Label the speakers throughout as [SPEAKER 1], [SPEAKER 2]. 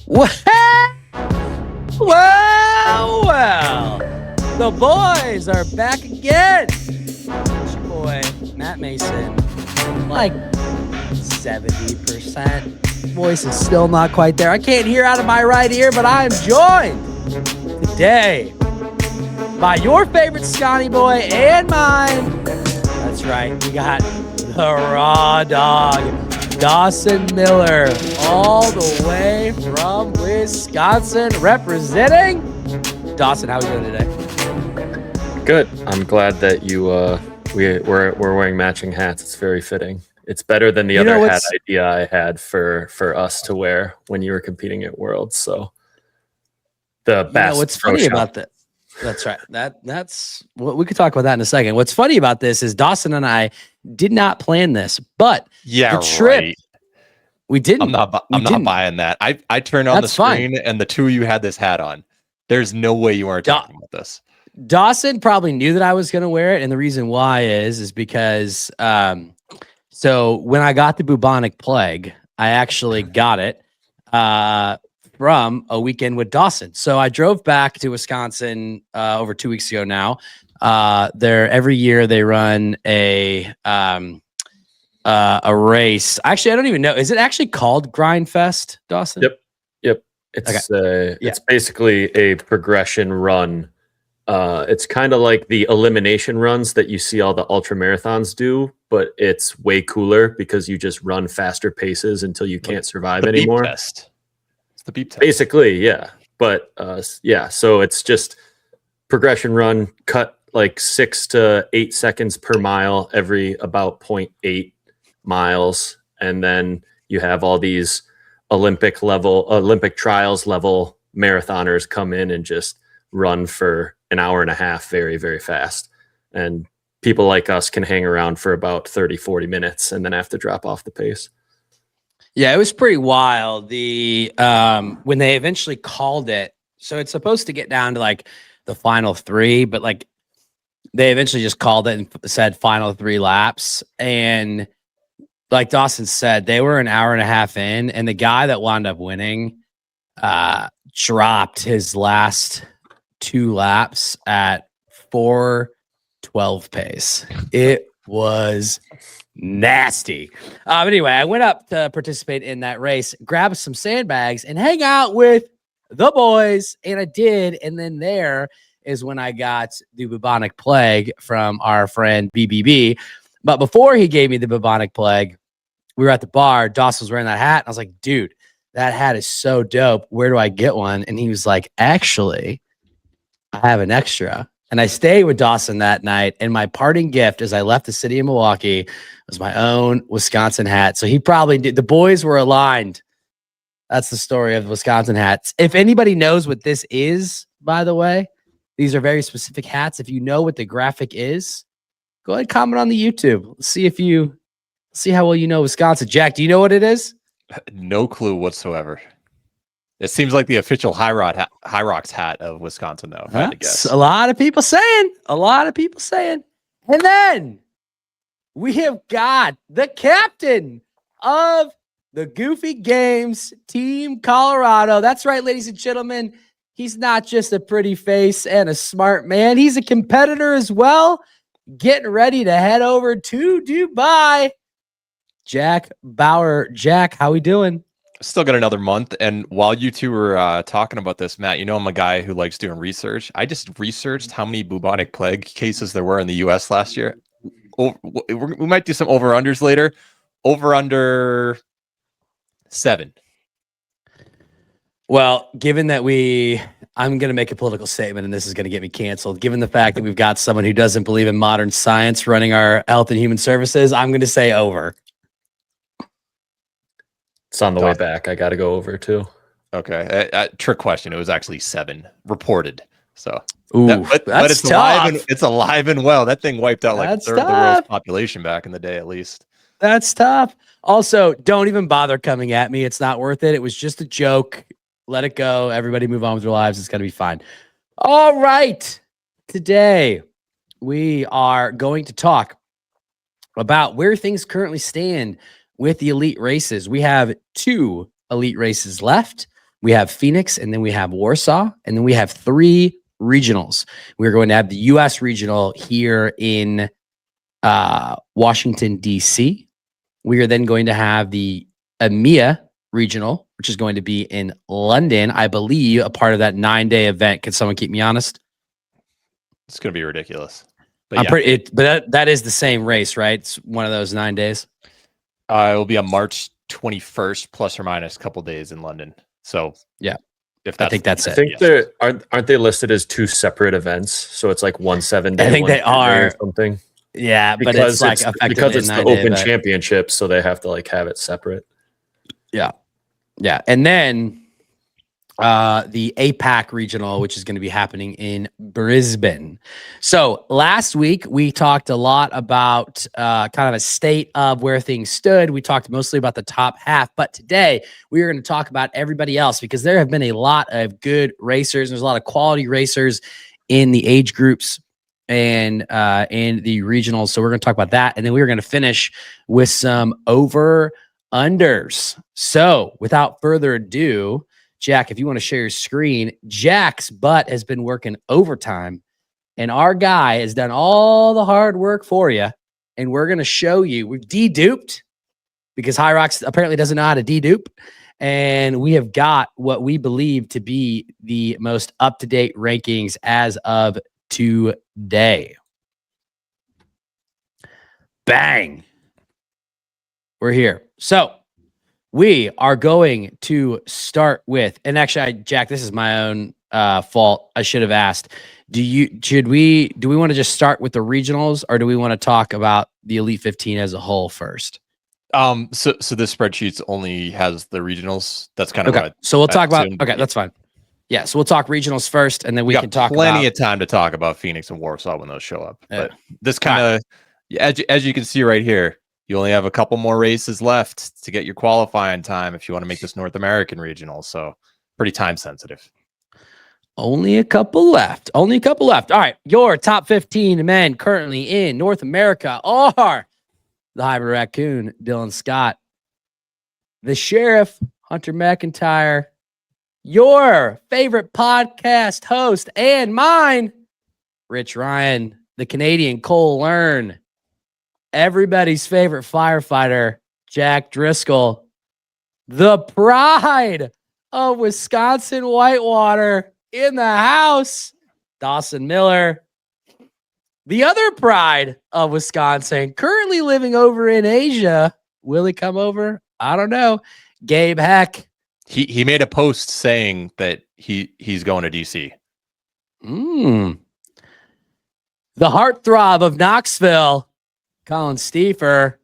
[SPEAKER 1] Well, well, the boys are back again. It's your boy, Matt Mason, like 70%. Voice is still not quite there. I can't hear out of my right ear, but I am joined today by your favorite Scotty boy and mine. That's right, we got the raw dog, Dawson Miller, all the way from Wisconsin, representing. Dawson, how are we doing today?
[SPEAKER 2] Good. I'm glad that we're wearing matching hats. It's very fitting. It's better than the other hat idea I had for us to wear when you were competing at Worlds. So the best.
[SPEAKER 1] What's funny about that? That's right. That's what we could talk about that in a second. What's funny about this is Dawson and I did not plan this, but the trip we didn't.
[SPEAKER 3] I'm not buying that. I turned on the screen and the two of you had this hat on. There's no way you aren't talking about this.
[SPEAKER 1] Dawson probably knew that I was going to wear it, and the reason why is because so when I got the bubonic plague, I actually got it from a weekend with Dawson. So I drove back to Wisconsin over 2 weeks ago now. Every year they run a race. Actually, I don't even know. Is it actually called Grindfest, Dawson?
[SPEAKER 2] Yep. It's basically a progression run. It's kind of like the elimination runs that you see all the ultra marathons do, but it's way cooler because you just run faster paces until you can't survive anymore.
[SPEAKER 3] It's the beep test.
[SPEAKER 2] Basically, yeah. But so it's just progression run, cut like 6 to 8 seconds per mile every about 0.8 miles, and then you have all these Olympic trials level marathoners come in and just run for an hour and a half very, very fast. And people like us can hang around for about 30, 40 minutes and then have to drop off the pace.
[SPEAKER 1] Yeah, it was pretty wild. The when they eventually called it, so it's supposed to get down to like the final 3, but like they eventually just called it and said final 3 laps. And like Dawson said, they were an hour and a half in, and the guy that wound up winning dropped his last 2 laps at 4:12 pace. It was nasty. But anyway, I went up to participate in that race, grab some sandbags, and hang out with the boys, and I did. And then there is when I got the bubonic plague from our friend BBB. But before he gave me the bubonic plague, we were at the bar. Dawson was wearing that hat. I was like, dude, that hat is so dope. Where do I get one? And he was like, actually, I have an extra. And I stayed with Dawson that night. And my parting gift as I left the city of Milwaukee was my own Wisconsin hat. So he probably did. The boys were aligned. That's the story of the Wisconsin hats. If anybody knows what this is, by the way, these are very specific hats. If you know what the graphic is, go ahead and comment on the YouTube. Let's see how well you know Wisconsin. Jack, do you know what it is?
[SPEAKER 3] No clue whatsoever. It seems like the official Hyrox hat of Wisconsin, though. If I had to guess.
[SPEAKER 1] A lot of people saying. And then we have got the captain of the Goofy Games, Team Colorado. That's right, ladies and gentlemen. He's not just a pretty face and a smart man. He's a competitor as well. Getting ready to head over to Dubai. Jack Bauer. Jack, how we doing?
[SPEAKER 3] Still got another month. And while you two were talking about this, Matt, you know I'm a guy who likes doing research. I just researched how many bubonic plague cases there were in the U.S. last year. We might do some over-unders later. Over-under 7.
[SPEAKER 1] Well, given that I'm going to make a political statement, and this is going to get me canceled. Given the fact that we've got someone who doesn't believe in modern science running our health and human services, I'm going to say over.
[SPEAKER 2] It's on the way back. I got to go over too.
[SPEAKER 3] Okay. Trick question. It was actually 7 reported. So,
[SPEAKER 1] but
[SPEAKER 3] it's alive. It's alive and well. That thing wiped out like a third of the world's population back in the day, at least.
[SPEAKER 1] That's tough. Also, don't even bother coming at me. It's not worth it. It was just a joke. Let it go. Everybody move on with their lives. It's going to be fine. All right. Today, we are going to talk about where things currently stand with the elite races. We have 2 elite races left. we have Phoenix, and then we have Warsaw, and then we have 3 regionals. We're going to have the U.S. regional here in Washington, D.C. We are then going to have the EMEA regional, which is going to be in London, I believe, a part of that 9-day event. Can someone keep me honest?
[SPEAKER 3] It's going to be ridiculous. But
[SPEAKER 1] that is the same race, right? It's one of those 9 days.
[SPEAKER 3] It will be on March 21st, plus or minus a couple days in London. So
[SPEAKER 1] yeah,
[SPEAKER 3] if
[SPEAKER 1] I think that's it.
[SPEAKER 2] I think they're aren't they listed as 2 separate events? So it's like 1 7-day.
[SPEAKER 1] I think they are
[SPEAKER 2] or something.
[SPEAKER 1] Yeah,
[SPEAKER 2] because
[SPEAKER 1] but it's like
[SPEAKER 2] because it's the Open
[SPEAKER 1] event.
[SPEAKER 2] Championship, so they have to like have it separate.
[SPEAKER 1] Yeah, and then the APAC regional, which is going to be happening in Brisbane. So last week we talked a lot about kind of a state of where things stood. We talked mostly about the top half, but today we are going to talk about everybody else because there have been a lot of good racers. There's a lot of quality racers in the age groups and in the regionals. So we're going to talk about that. And then we're going to finish with some over-unders. So without further ado, Jack, if you want to share your screen, Jack's butt has been working overtime, and our guy has done all the hard work for you. And we're going to show you. We've deduped because Hyrox apparently doesn't know how to dedupe. And we have got what we believe to be the most up-to-date rankings as of today. Bang. We're here. So we are going to start with, and actually, Jack, this is my own fault. I should have asked. Do we want to just start with the regionals, or do we want to talk about the Elite 15 as a whole first?
[SPEAKER 3] So this spreadsheet only has the regionals. That's kind of
[SPEAKER 1] okay.
[SPEAKER 3] what
[SPEAKER 1] So we'll talk about. Okay,
[SPEAKER 3] yeah.
[SPEAKER 1] that's fine. Yeah, so we'll talk regionals first, and then we can talk
[SPEAKER 3] plenty
[SPEAKER 1] about
[SPEAKER 3] of time to talk about Phoenix and Warsaw when those show up.
[SPEAKER 1] Yeah.
[SPEAKER 3] But this kind of, as you can see right here, you only have a couple more races left to get your qualifying time if you want to make this North American regional. So pretty time sensitive.
[SPEAKER 1] Only a couple left. All right, your top 15 men currently in North America are the Hybrid Raccoon, Dylan Scott, the Sheriff, Hunter McIntyre, your favorite podcast host and mine, Rich Ryan, the Canadian Cole Learn, everybody's favorite firefighter, Jack Driscoll, the pride of Wisconsin Whitewater in the house, Dawson Miller, the other pride of Wisconsin, currently living over in Asia. Will he come over? I don't know. Gabe Heck.
[SPEAKER 3] He made a post saying that he's going to DC.
[SPEAKER 1] The heartthrob of Knoxville, Colin Stiefer.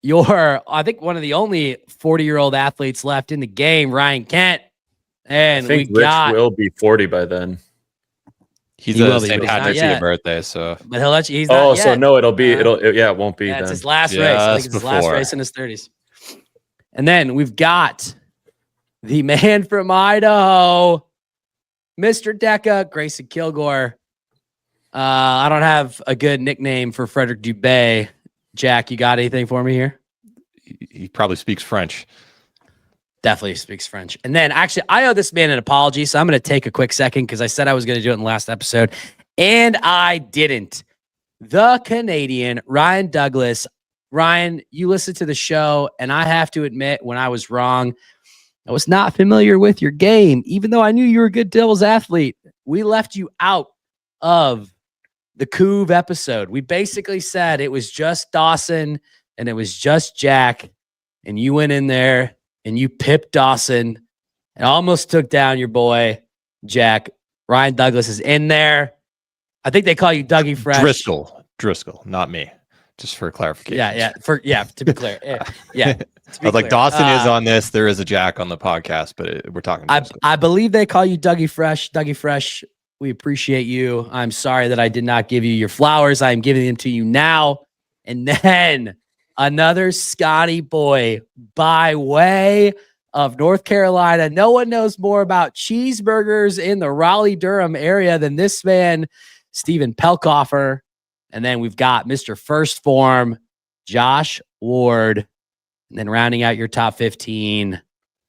[SPEAKER 1] I think one of the only 40-year-old athletes left in the game, Ryan Kent. And
[SPEAKER 2] I think
[SPEAKER 1] we
[SPEAKER 2] Rich will be 40 by then.
[SPEAKER 3] He's
[SPEAKER 1] He
[SPEAKER 3] a
[SPEAKER 1] will be,
[SPEAKER 3] St.
[SPEAKER 1] but he's not
[SPEAKER 3] Patrick's
[SPEAKER 1] yet.
[SPEAKER 3] Day birthday, so
[SPEAKER 1] But he'll let you. He's not yet.
[SPEAKER 2] So no, it won't be.
[SPEAKER 1] Yeah,
[SPEAKER 2] then.
[SPEAKER 1] it's his last race. I think it's his last
[SPEAKER 3] before.
[SPEAKER 1] race in his 30s. And then we've got the man from Idaho, Mr. Deca, Grayson Kilgore. I don't have a good nickname for Frederick Dubé. Jack, you got anything for me here?
[SPEAKER 3] He probably speaks French.
[SPEAKER 1] Definitely speaks French. And then actually, I owe this man an apology. So I'm going to take a quick second because I said I was going to do it in the last episode and I didn't. The Canadian, Ryan Douglas. Ryan, you listened to the show and I have to admit when I was wrong, I was not familiar with your game. Even though I knew you were a good Devils athlete, we left you out of the Couve episode. We basically said it was just Dawson and it was just Jack. And you went in there and you pipped Dawson and almost took down your boy, Jack. Ryan Douglas is in there. I think they call you Dougie Fresh.
[SPEAKER 3] Driscoll, not me. Just for clarification.
[SPEAKER 1] To be clear. Yeah.
[SPEAKER 3] I was like, Dawson is on this. There is a Jack on the podcast, but we're talking.
[SPEAKER 1] I believe they call you Dougie Fresh. Dougie Fresh, we appreciate you. I'm sorry that I did not give you your flowers. I am giving them to you now. And then another Scotty boy by way of North Carolina. No one knows more about cheeseburgers in the Raleigh-Durham area than this man, Stephen Pelkoffer. And then we've got Mr. First Form, Josh Ward. And then rounding out your top 15,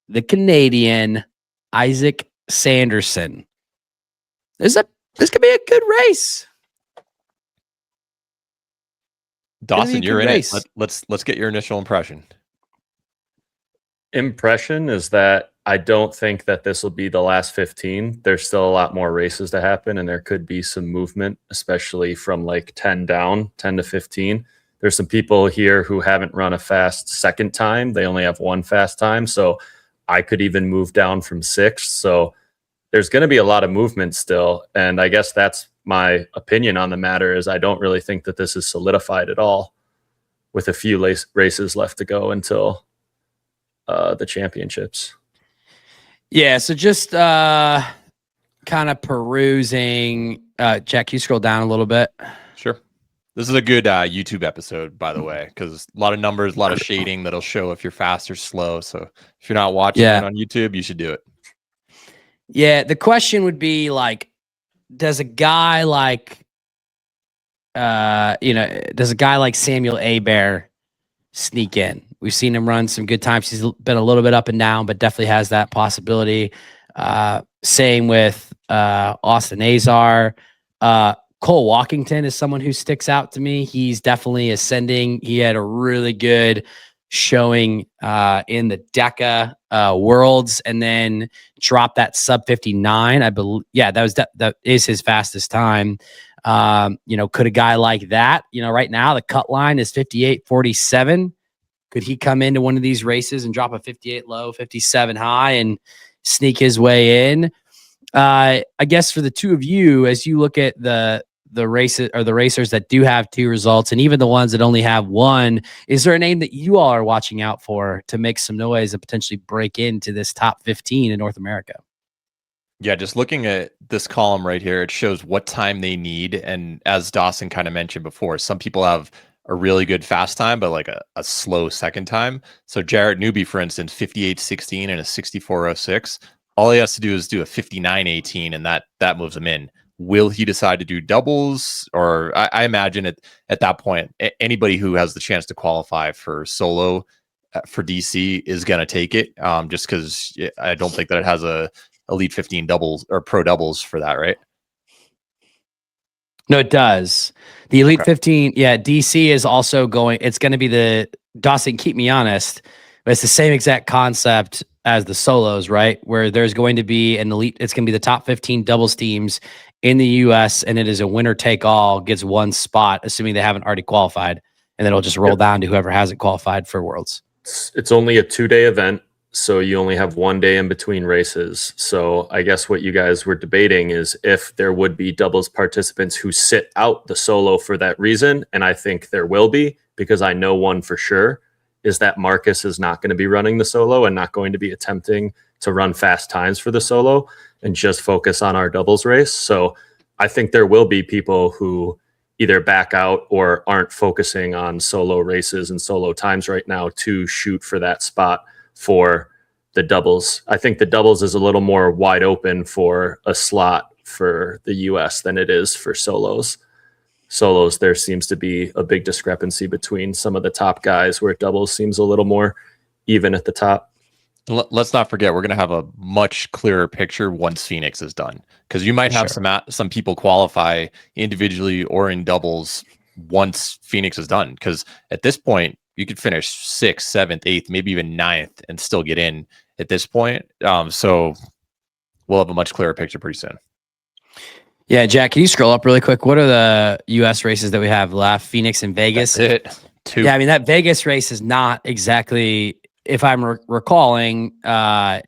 [SPEAKER 1] the Canadian Isaac Sanderson. This could be a good race.
[SPEAKER 3] Dawson, you're in
[SPEAKER 1] race.
[SPEAKER 3] it. Let's get your initial impression.
[SPEAKER 2] Impression is that I don't think that this will be the last 15. There's still a lot more races to happen, and there could be some movement, especially from like 10 down, 10 to 15. There's some people here who haven't run a fast second time. They only have one fast time. So I could even move down from 6. So there's going to be a lot of movement still. And I guess that's my opinion on the matter, is I don't really think that this is solidified at all, with a few races left to go until the championships.
[SPEAKER 1] Yeah, so just kind of perusing. Jack, can you scroll down a little bit?
[SPEAKER 3] Sure. This is a good YouTube episode, by the way, because a lot of numbers, a lot of shading that'll show if you're fast or slow. So if you're not watching it on YouTube, you should do it.
[SPEAKER 1] Yeah, the question would be like, does a guy like Samuel Abair sneak in? We've seen him run some good times. He's been a little bit up and down, but definitely has that possibility. Same with Austin Azar. Cole Walkington is someone who sticks out to me. He's definitely ascending. He had a really good showing in the DECA Worlds, and then dropped that sub 59. I believe, yeah, that is his fastest time. Could a guy like that, right now the cut line is 58.47. Could he come into one of these races and drop a 58 low, 57 high, and sneak his way in? I guess for the two of you, as you look at the races or the racers that do have 2 results, and even the ones that only have 1, is there a name that you all are watching out for to make some noise and potentially break into this top 15 in North America?
[SPEAKER 3] Yeah, just looking at this column right here, it shows what time they need. And as Dawson kind of mentioned before, some people have a really good fast time, but like a slow second time. So Jarrett Newby, for instance, 58.16 and a 64.06. All he has to do is do a 59.18, and that moves him in. Will he decide to do doubles? Or I imagine at that point, anybody who has the chance to qualify for solo for DC is going to take it, just because I don't think that it has a Elite 15 doubles or pro doubles for that, right?
[SPEAKER 1] No, it does. The Elite 15, yeah, DC is also going, it's going to be the, Dawson, keep me honest, but it's the same exact concept as the solos, right? Where there's going to be an elite, it's going to be the top 15 doubles teams in the US, and it is a winner take all, gets 1 spot, assuming they haven't already qualified, and then it'll just roll down to whoever hasn't qualified for Worlds.
[SPEAKER 2] It's only a 2-day event, so you only have 1 day in between races. So I guess what you guys were debating is if there would be doubles participants who sit out the solo for that reason, and I think there will be, because I know one for sure, is that Marcus is not going to be running the solo and not going to be attempting to run fast times for the solo and just focus on our doubles race. So I think there will be people who either back out or aren't focusing on solo races and solo times right now to shoot for that spot for the doubles. I think the doubles is a little more wide open for a slot for the US than it is for solos. Solos, there seems to be a big discrepancy between some of the top guys, where doubles seems a little more even at the top.
[SPEAKER 3] Let's not forget, we're going to have a much clearer picture once Phoenix is done, because you might have some people qualify individually or in doubles once Phoenix is done, because at this point you could finish 6th, 7th, 8th, maybe even 9th and still get in at this point. So we'll have a much clearer picture pretty soon.
[SPEAKER 1] Yeah, Jack, can you scroll up really quick? What are the US races that we have left? Phoenix and Vegas.
[SPEAKER 3] That's it. 2.
[SPEAKER 1] Yeah, I mean, that Vegas race is not exactly, if I'm recalling, I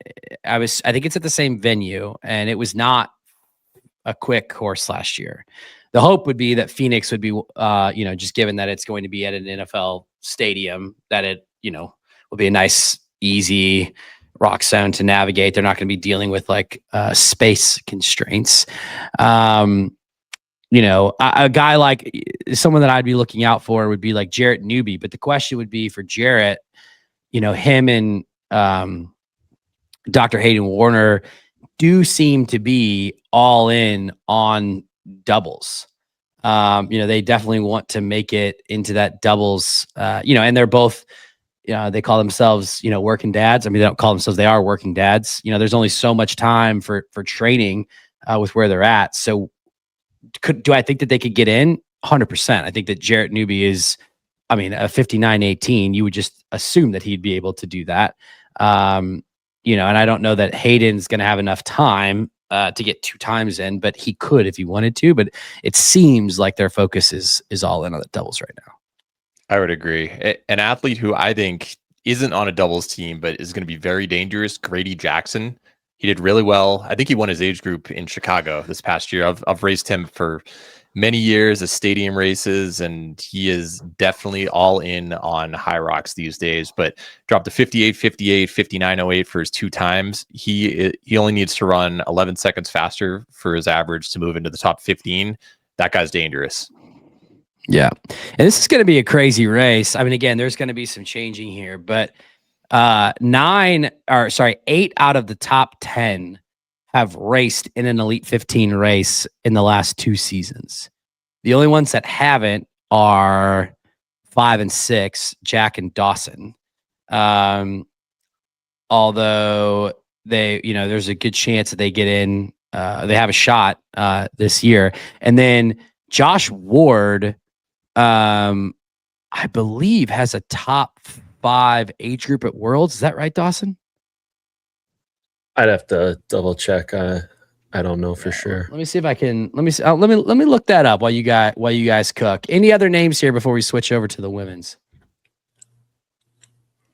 [SPEAKER 1] think it's at the same venue, and it was not a quick course last year. The hope would be that Phoenix would be, just given that it's going to be at an NFL stadium, that it, will be a nice, easy rock zone to navigate. They're not going to be dealing with like space constraints. A guy like someone that I'd be looking out for would be like Jarrett Newby. But the question would be for Jarrett, him and Dr. Hayden Warner do seem to be all in on doubles. They definitely want to make it into that doubles, and they're both, they call themselves, working dads. I mean, they don't call themselves, they are working dads. There's only so much time for training with where they're at. So do I think that they could get in? 100%. I think that Jarrett Newby is, a 59-18. You would just assume that he'd be able to do that. And I don't know that Hayden's going to have enough time to get 2 times in, but he could if he wanted to. But it seems like their focus is all in on the doubles right now.
[SPEAKER 3] I would agree. An athlete who I think isn't on a doubles team, but is going to be very dangerous, Grady Jackson. He did really well. I think he won his age group in Chicago this past year. I've raced him for many years as stadium races, and he is definitely all in on Hyrox these days, but dropped to 58.58, 59.08 for his 2 times. He only needs to run 11 seconds faster for his average to move into the top 15. That guy's dangerous.
[SPEAKER 1] Yeah. And this is going to be a crazy race. Again, there's going to be some changing here, but 8 out of the top 10 have raced in an Elite 15 race in the last 2 seasons. The only ones that haven't are 5 and 6, Jack and Dawson. Although they, there's a good chance that they get in, they have a shot this year. And then Josh Ward, I believe, has a top 5 age group at Worlds. Is that right, Dawson?
[SPEAKER 2] I'd have to double check. I don't know for sure.
[SPEAKER 1] Let me see if I can. Let me look that up while you guys cook. Any other names here before we switch over to the women's?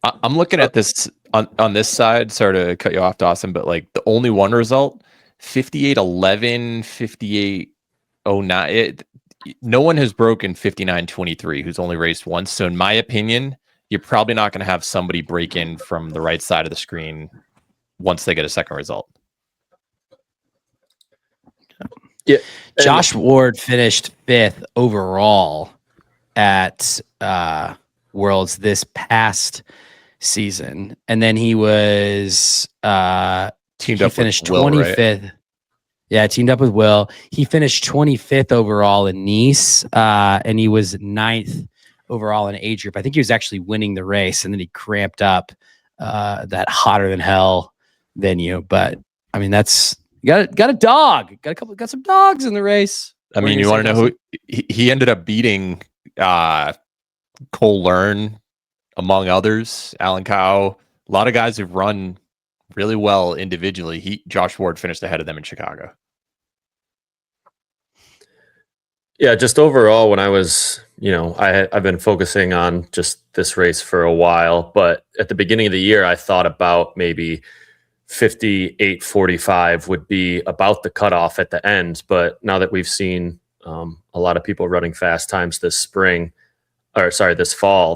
[SPEAKER 3] I'm looking at this on this side. Sorry to cut you off, Dawson, but like the only one result, 58.11, 58.09. No one has broken 59.23 who's only raced once. So in my opinion, you're probably not going to have somebody break in from the right side of the screen once they get a second result.
[SPEAKER 2] Yeah.
[SPEAKER 1] Josh Ward finished 5th overall at Worlds this past season. And then he was
[SPEAKER 3] teamed up,
[SPEAKER 1] finished
[SPEAKER 3] with Will,
[SPEAKER 1] 25th.
[SPEAKER 3] Right?
[SPEAKER 1] Yeah, teamed up with Will. He finished 25th overall in Nice, and he was 9th overall in age group. I think he was actually winning the race, and then he cramped up that hotter than hell venue. But that's got a dog, got some dogs in the race.
[SPEAKER 3] You want to know who he ended up beating? Cole Learn, among others, Alan Cow. A lot of guys who've run really well individually. Josh Ward finished ahead of them in Chicago.
[SPEAKER 2] Yeah, just overall, when I was, I've been focusing on just this race for a while, but at the beginning of the year, I thought about maybe 58.45 would be about the cutoff at the end. But now that we've seen a lot of people running fast times this fall,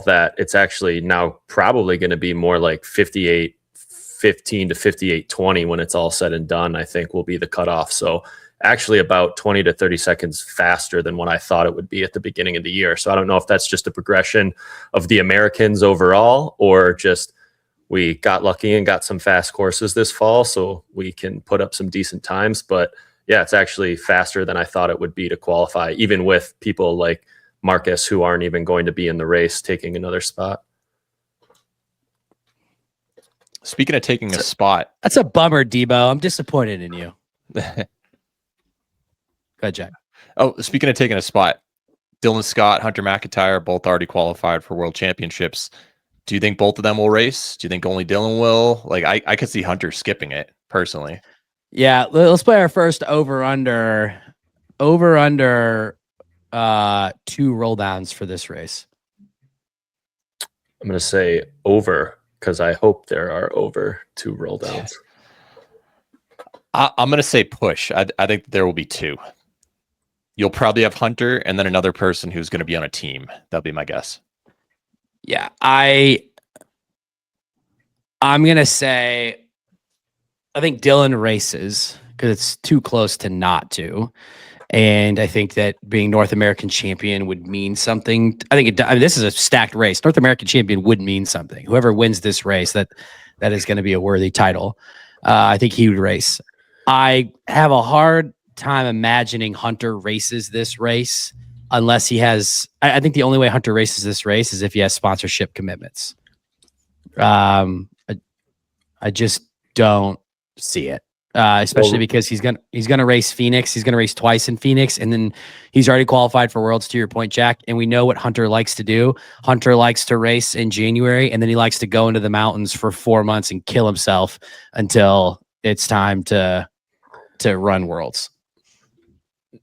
[SPEAKER 2] that it's actually now probably going to be more like 58.15 to 58.20 when it's all said and done, I think will be the cutoff. So actually about 20 to 30 seconds faster than what I thought it would be at the beginning of the year. So I don't know if that's just a progression of the Americans overall, or just we got lucky and got some fast courses this fall so we can put up some decent times. But yeah, it's actually faster than I thought it would be to qualify, even with people like Marcus who aren't even going to be in the race taking another spot.
[SPEAKER 3] Speaking of taking a spot.
[SPEAKER 1] That's a bummer, Debo. I'm disappointed in you. Go ahead, Jack.
[SPEAKER 3] Oh, speaking of taking a spot, Dylan Scott, Hunter McIntyre, both already qualified for World Championships. Do you think both of them will race? Do you think only Dylan will? Like, I could see Hunter skipping it, personally.
[SPEAKER 1] Yeah, let's play our first over-under. Over-under 2 roll downs for this race.
[SPEAKER 2] I'm going to say over, because I hope there are over 2 roll downs.
[SPEAKER 3] I'm going to say push. I think there will be 2. You'll probably have Hunter and then another person who's going to be on a team. That'll be my guess.
[SPEAKER 1] Yeah, I'm going to say I think Dylan races because it's too close to not to. And I think that being North American champion would mean something. I think this is a stacked race. North American champion would mean something. Whoever wins this race, that is going to be a worthy title. I think he would race. I have a hard time imagining Hunter races this race unless he has. I think the only way Hunter races this race is if he has sponsorship commitments. I just don't see it. Especially because he's gonna race Phoenix. He's gonna race twice in Phoenix, and then he's already qualified for Worlds. To your point, Jack, and we know what Hunter likes to do. Hunter likes to race in January, and then he likes to go into the mountains for 4 months and kill himself until it's time to run Worlds.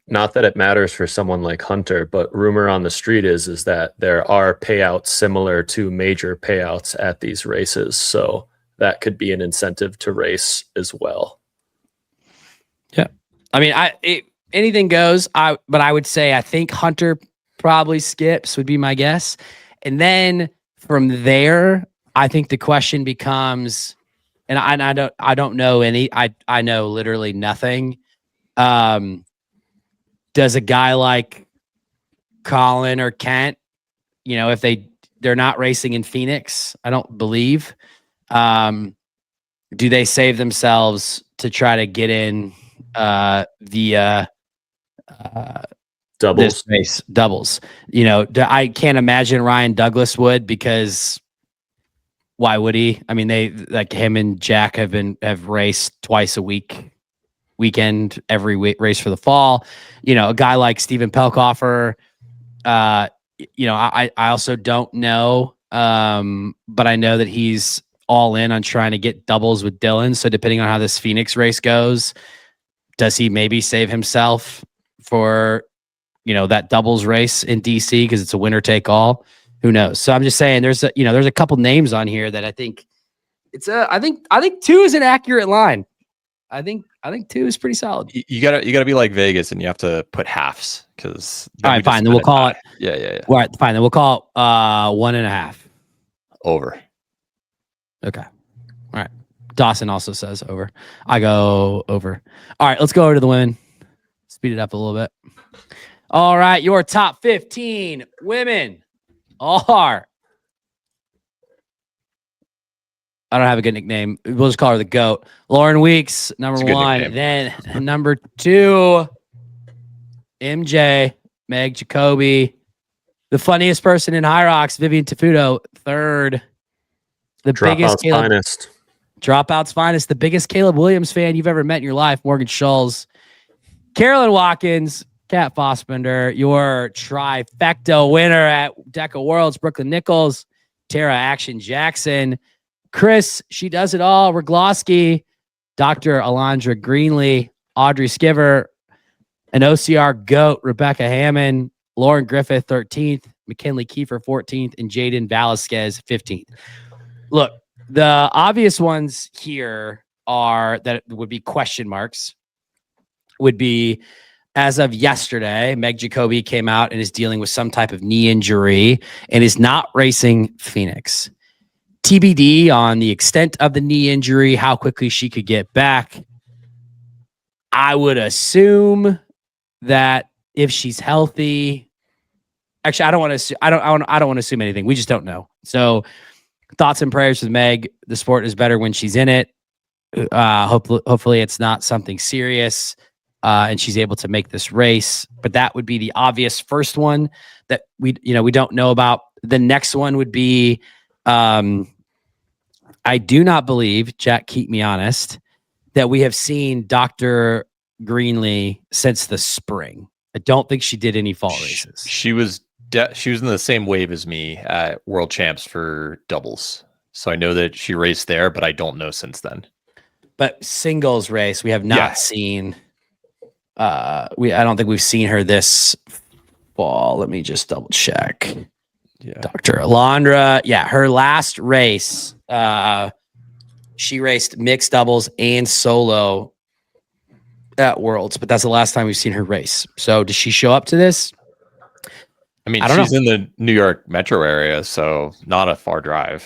[SPEAKER 2] Not that it matters for someone like Hunter, but rumor on the street is that there are payouts similar to major payouts at these races, so that could be an incentive to race as well.
[SPEAKER 1] Yeah, I mean, anything goes. But I would say I think Hunter probably skips would be my guess, and then from there, I think the question becomes, and I don't know any. I know literally nothing. Does a guy like Colin or Kent, if they're not racing in Phoenix, I don't believe. Do they save themselves to try to get in via
[SPEAKER 2] doubles?
[SPEAKER 1] This race, doubles. I can't imagine Ryan Douglas would, because why would he? I mean, they like him and Jack have raced twice a weekend, every race for the fall. A guy like Steven Pelkoffer, I also don't know, but I know that he's all in on trying to get doubles with Dylan. So depending on how this Phoenix race goes, does he maybe save himself for, that doubles race in DC because it's a winner take all? Who knows? So I'm just saying there's a couple names on here that I think I think 2 is an accurate line. I think 2 is pretty solid.
[SPEAKER 3] You gotta be like Vegas, and you have to put halves, because
[SPEAKER 1] all right, fine. Then we'll call it.
[SPEAKER 3] Yeah.
[SPEAKER 1] All right, fine. Then we'll call it 1.5
[SPEAKER 3] over.
[SPEAKER 1] Okay. All right. Dawson also says over. I go over. All right, let's go over to the women. Speed it up a little bit. All right, your top 15 women are. I don't have a good nickname. We'll just call her the GOAT. Lauren Weeks, number 1.
[SPEAKER 3] Nickname.
[SPEAKER 1] Then number 2, MJ, Meg Jacoby. The funniest person in Hyrox, Vivian Tafuto, 3rd. The biggest Dropout's finest, the biggest Caleb Williams fan you've ever met in your life, Morgan Schulz. Carolyn Watkins, Kat Fossbender, your trifecta winner at DECA Worlds, Brooklyn Nichols, Tara Action Jackson, Chris, she does it all, Rogloski, Dr. Alondra Greenlee, Audrey Skiver, an OCR GOAT, Rebecca Hammond, Lauren Griffith, 13th, McKinley Kiefer, 14th, and Jaden Velasquez, 15th. Look, the obvious ones here are that would be question marks. Would be, as of yesterday, Meg Jacoby came out and is dealing with some type of knee injury and is not racing Phoenix. TBD on the extent of the knee injury, how quickly she could get back. I would assume that if she's healthy, actually, I don't want to assume anything. We just don't know. So, thoughts and prayers with Meg. The sport is better when she's in it. Hopefully it's not something serious, and she's able to make this race. But that would be the obvious first one that we don't know about. The next one would be, I do not believe, Jack, keep me honest, that we have seen Dr. Greenlee since the spring. I don't think she did any fall races.
[SPEAKER 3] She was in the same wave as me at World Champs for doubles. So I know that she raced there, but I don't know since then.
[SPEAKER 1] But singles race, we have not seen. I don't think we've seen her this fall. Let me just double check.
[SPEAKER 3] Yeah.
[SPEAKER 1] Dr. Alondra. Yeah, her last race, she raced mixed doubles and solo at Worlds, but that's the last time we've seen her race. So does she show up to this?
[SPEAKER 3] I mean, she's in the New York metro area, so not a far drive.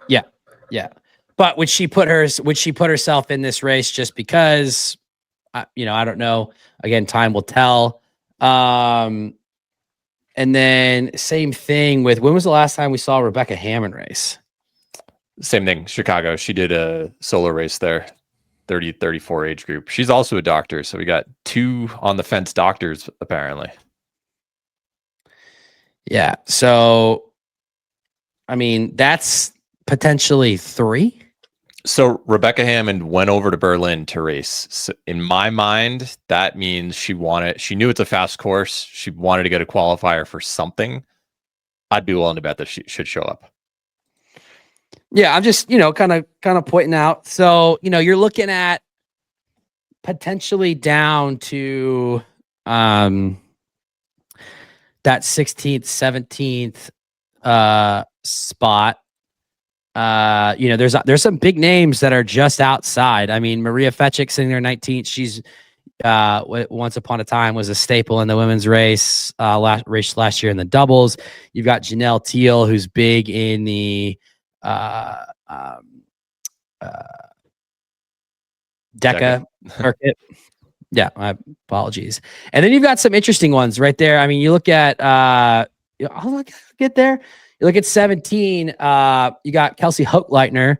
[SPEAKER 1] Yeah. But would she put herself in this race just because, I don't know. Again, time will tell. And then same thing with, when was the last time we saw Rebecca Hammond race?
[SPEAKER 3] Same thing, Chicago. She did a solo race there, 30-34 age group. She's also a doctor, so we got 2 on the fence doctors apparently. Yeah.
[SPEAKER 1] So, I mean, that's potentially 3.
[SPEAKER 3] So Rebecca Hammond went over to Berlin to race. So in my mind, that means she knew it's a fast course. She wanted to get a qualifier for something. I'd be willing to bet that she should show up.
[SPEAKER 1] Yeah, I'm just, kind of pointing out. So, you're looking at potentially down to that 16th, 17th spot. There's some big names that are just outside. I mean, Maria Fetchik sitting there 19th. She's once upon a time was a staple in the women's race last year in the doubles. You've got Janelle Teal, who's big in the DECA market. Yeah, my apologies. And then you've got some interesting ones right there. I mean, you look at I'll get there. You look at 17. You got Kelsey Hochleitner.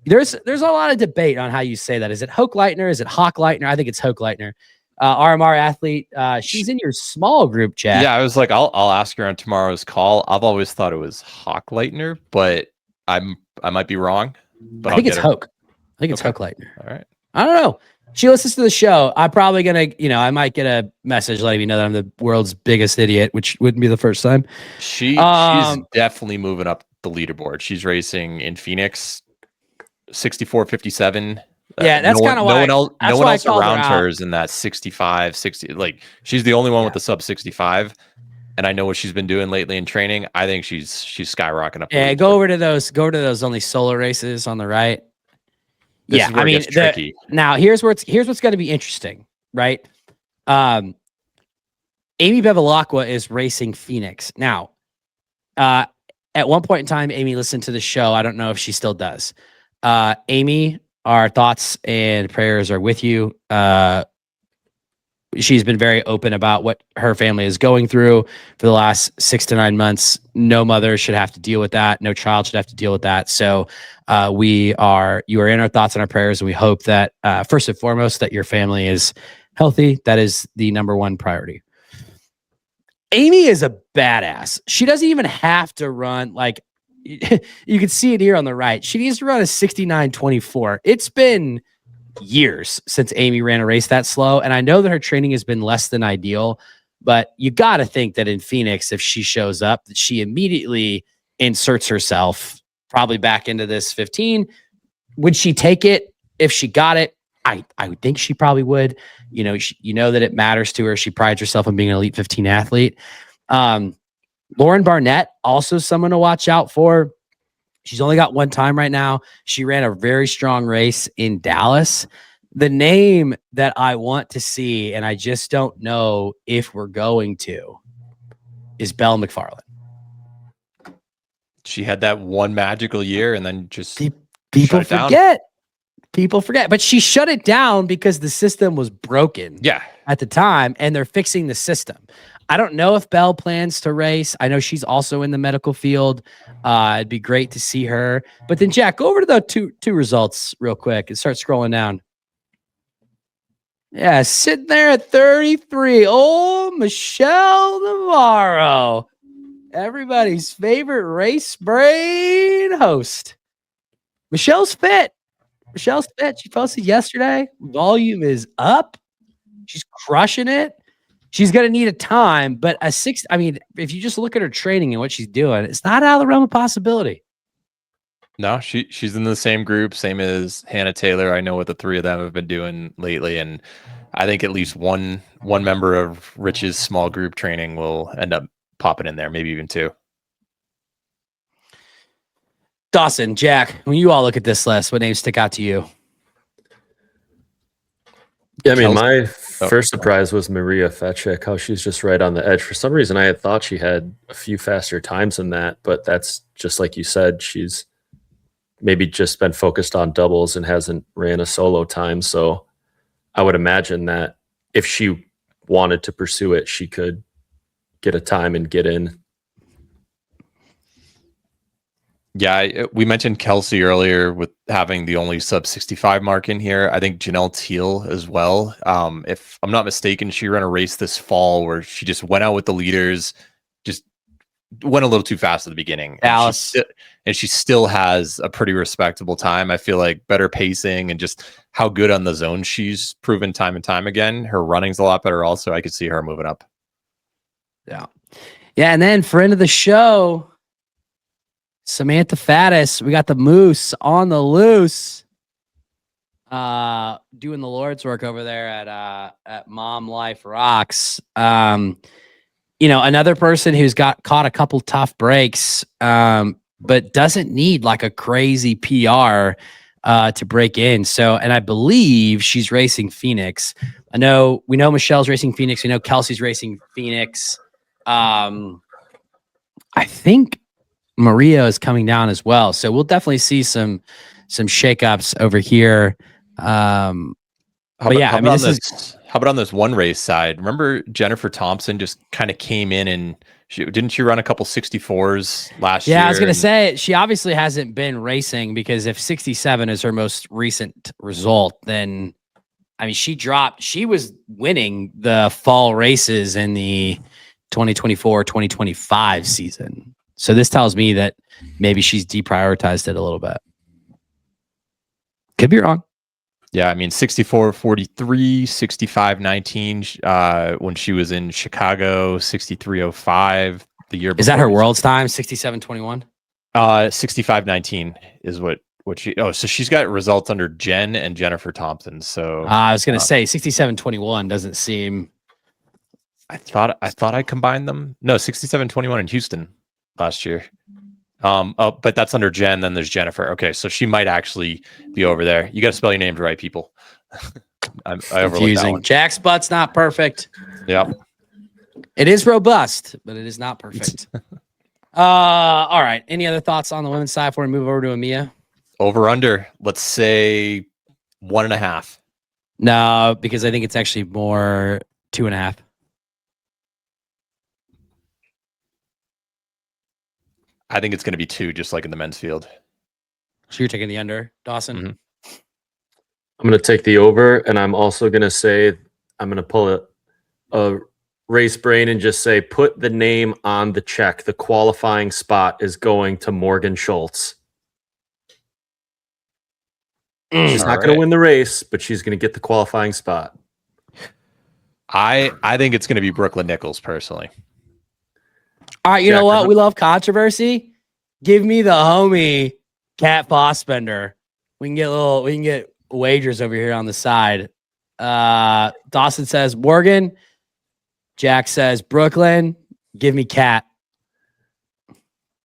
[SPEAKER 1] There's a lot of debate on how you say that. Is it Hochleitner? Is it Hochleitner? I think it's Hochleitner. RMR athlete. She's in your small group chat.
[SPEAKER 3] Yeah, I was like, I'll ask her on tomorrow's call. I've always thought it was Hochleitner, but I might be wrong. But
[SPEAKER 1] I think it's Hoch. I think it's Hochleitner.
[SPEAKER 3] All right.
[SPEAKER 1] I don't know. She listens to the show. I'm probably gonna, I might get a message letting me know that I'm the world's biggest idiot, which wouldn't be the first time.
[SPEAKER 3] She's definitely moving up the leaderboard. She's racing in Phoenix, 64-57.
[SPEAKER 1] Yeah, that's kind of why.
[SPEAKER 3] No one else around her is in that 65, 60. Like, she's the only one with the sub 65. And I know what she's been doing lately in training. I think she's skyrocketing up.
[SPEAKER 1] Yeah, go over to those only solo races on the right.
[SPEAKER 3] This is where it gets tricky.
[SPEAKER 1] Now here's what's going to be interesting, right? Amy Bevilacqua is racing Phoenix. Now, at one point in time, Amy listened to the show. I don't know if she still does. Amy, our thoughts and prayers are with you. She's been very open about what her family is going through for the last 6 to 9 months. No mother should have to deal with that. No child should have to deal with that. So you are in our thoughts and our prayers. And we hope that first and foremost, that your family is healthy. That is the number one priority. Amy is a badass. She doesn't even have to run like you can see it here on the right. She needs to run a 69.24. It's been years since Amy ran a race that slow. And I know that her training has been less than ideal, but you got to think that in Phoenix, if she shows up, that she immediately inserts herself probably back into this 15. Would she take it if she got it? I would think she probably would. That it matters to her. She prides herself on being an elite 15 athlete. Lauren Barnett, also someone to watch out for. She's only got one time right now. She ran a very strong race in Dallas. The name that I want to see, and I just don't know if we're going to, is Belle McFarland.
[SPEAKER 3] She had that one magical year and then just
[SPEAKER 1] people forget. People forget. But she shut it down because the system was broken at the time, and they're fixing the system. I don't know if Belle plans to race. I know she's also in the medical field. It'd be great to see her. But then, Jack, go over to the two results real quick and start scrolling down. Yeah, sitting there at 33. Oh, Michelle Navarro. Everybody's favorite race brain host. Michelle's fit. She posted yesterday. Volume is up. She's crushing it. She's going to need a time, but if you just look at her training and what she's doing, it's not out of the realm of possibility.
[SPEAKER 3] No, she's in the same group, same as Hannah Taylor. I know what the three of them have been doing lately, and I think at least one member of Rich's small group training will end up popping in there, maybe even 2.
[SPEAKER 1] Dawson, Jack, when you all look at this list, what names stick out to you?
[SPEAKER 2] Yeah, I mean, my first surprise was Maria Fetchik, how she's just right on the edge. For some reason, I had thought she had a few faster times than that, but that's just like you said, she's maybe just been focused on doubles and hasn't ran a solo time. So I would imagine that if she wanted to pursue it, she could get a time and get in.
[SPEAKER 3] Yeah, we mentioned Kelsey earlier with having the only sub 65 mark in here. I think Janelle Teal as well. If I'm not mistaken, she ran a race this fall where she just went out with the leaders, just went a little too fast at the beginning.
[SPEAKER 1] Dallas.
[SPEAKER 3] And she still has a pretty respectable time. I feel like better pacing and just how good on the zone she's proven time and time again. Her running's a lot better also. I could see her moving up.
[SPEAKER 1] Yeah. Yeah, and then friend of the show, Samantha Faddis. We got the Moose on the loose. Doing the Lord's work over there at Mom Life Rocks. Another person who's caught a couple tough breaks, but doesn't need like a crazy PR to break in. So, and I believe she's racing Phoenix. We know Michelle's racing Phoenix. We know Kelsey's racing Phoenix. I think Maria is coming down as well. So we'll definitely see some shakeups over here.
[SPEAKER 3] How about on this one race side? Remember Jennifer Thompson just kind of came in and didn't she run a couple 64s last year?
[SPEAKER 1] Yeah, I was going to say she obviously hasn't been racing, because if 67 is her most recent result, then I mean she was winning the fall races in the 2024-2025 season. So this tells me that maybe she's deprioritized it a little bit. Could be wrong.
[SPEAKER 3] Yeah, I mean 64-43, 65-19 when she was in Chicago, 63-05 the year before.
[SPEAKER 1] Is that her world's time? 67-21?
[SPEAKER 3] 65-19 is what she so she's got results under Jen and Jennifer Thompson. So
[SPEAKER 1] I was gonna say 67-21 doesn't seem.
[SPEAKER 3] I thought I combined them. No, 67-21 in Houston last year. But that's under Jen. Then there's Jennifer. Okay, so she might actually be over there. You got to spell your names right, people. I overlooked that one.
[SPEAKER 1] Jack's butt's not perfect.
[SPEAKER 3] Yep.
[SPEAKER 1] It is robust, but it is not perfect. All right. Any other thoughts on the women's side before we move over to Amia?
[SPEAKER 3] Over under. Let's say 1.5.
[SPEAKER 1] No, because I think it's actually more 2.5.
[SPEAKER 3] I think it's going to be 2, just like in the men's field.
[SPEAKER 1] So you're taking the under, Dawson?
[SPEAKER 3] Mm-hmm.
[SPEAKER 2] I'm going to take the over, and I'm also going to say I'm going to pull a race brain and just say put the name on the check. The qualifying spot is going to Morgan Schultz. She's not going to win the race, but she's going to get the qualifying spot.
[SPEAKER 3] I think it's going to be Brooklyn Nichols, personally.
[SPEAKER 1] All right, you know what? We love controversy. Give me the homie Cat Fossbender. We can get wagers over here on the side. Dawson says Morgan. Jack says Brooklyn. Give me Cat.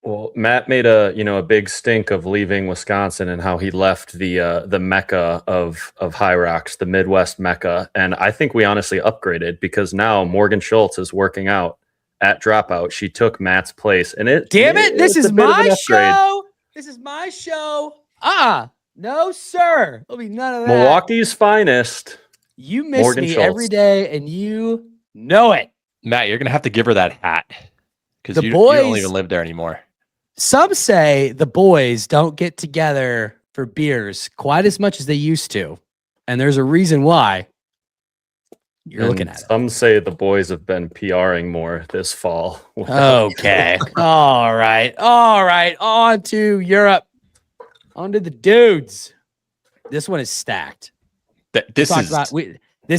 [SPEAKER 2] Well, Matt made a big stink of leaving Wisconsin and how he left the mecca of Hyrox, the Midwest mecca, and I think we honestly upgraded, because now Morgan Schultz is working out at Dropout. She took Matt's place, and
[SPEAKER 1] this is my show. This is my show. No, sir. There'll be none of that.
[SPEAKER 2] Milwaukee's finest.
[SPEAKER 1] You miss
[SPEAKER 2] Morgan
[SPEAKER 1] me
[SPEAKER 2] Schultz.
[SPEAKER 1] every day, and you know it.
[SPEAKER 3] Matt, you're going to have to give her that hat, because you don't even live there anymore.
[SPEAKER 1] Some say the boys don't get together for beers quite as much as they used to, and there's a reason why. You're looking at it.
[SPEAKER 2] Some say the boys have been PRing more this fall.
[SPEAKER 1] Okay. All right. On to Europe. On to the dudes. This one is stacked.
[SPEAKER 3] This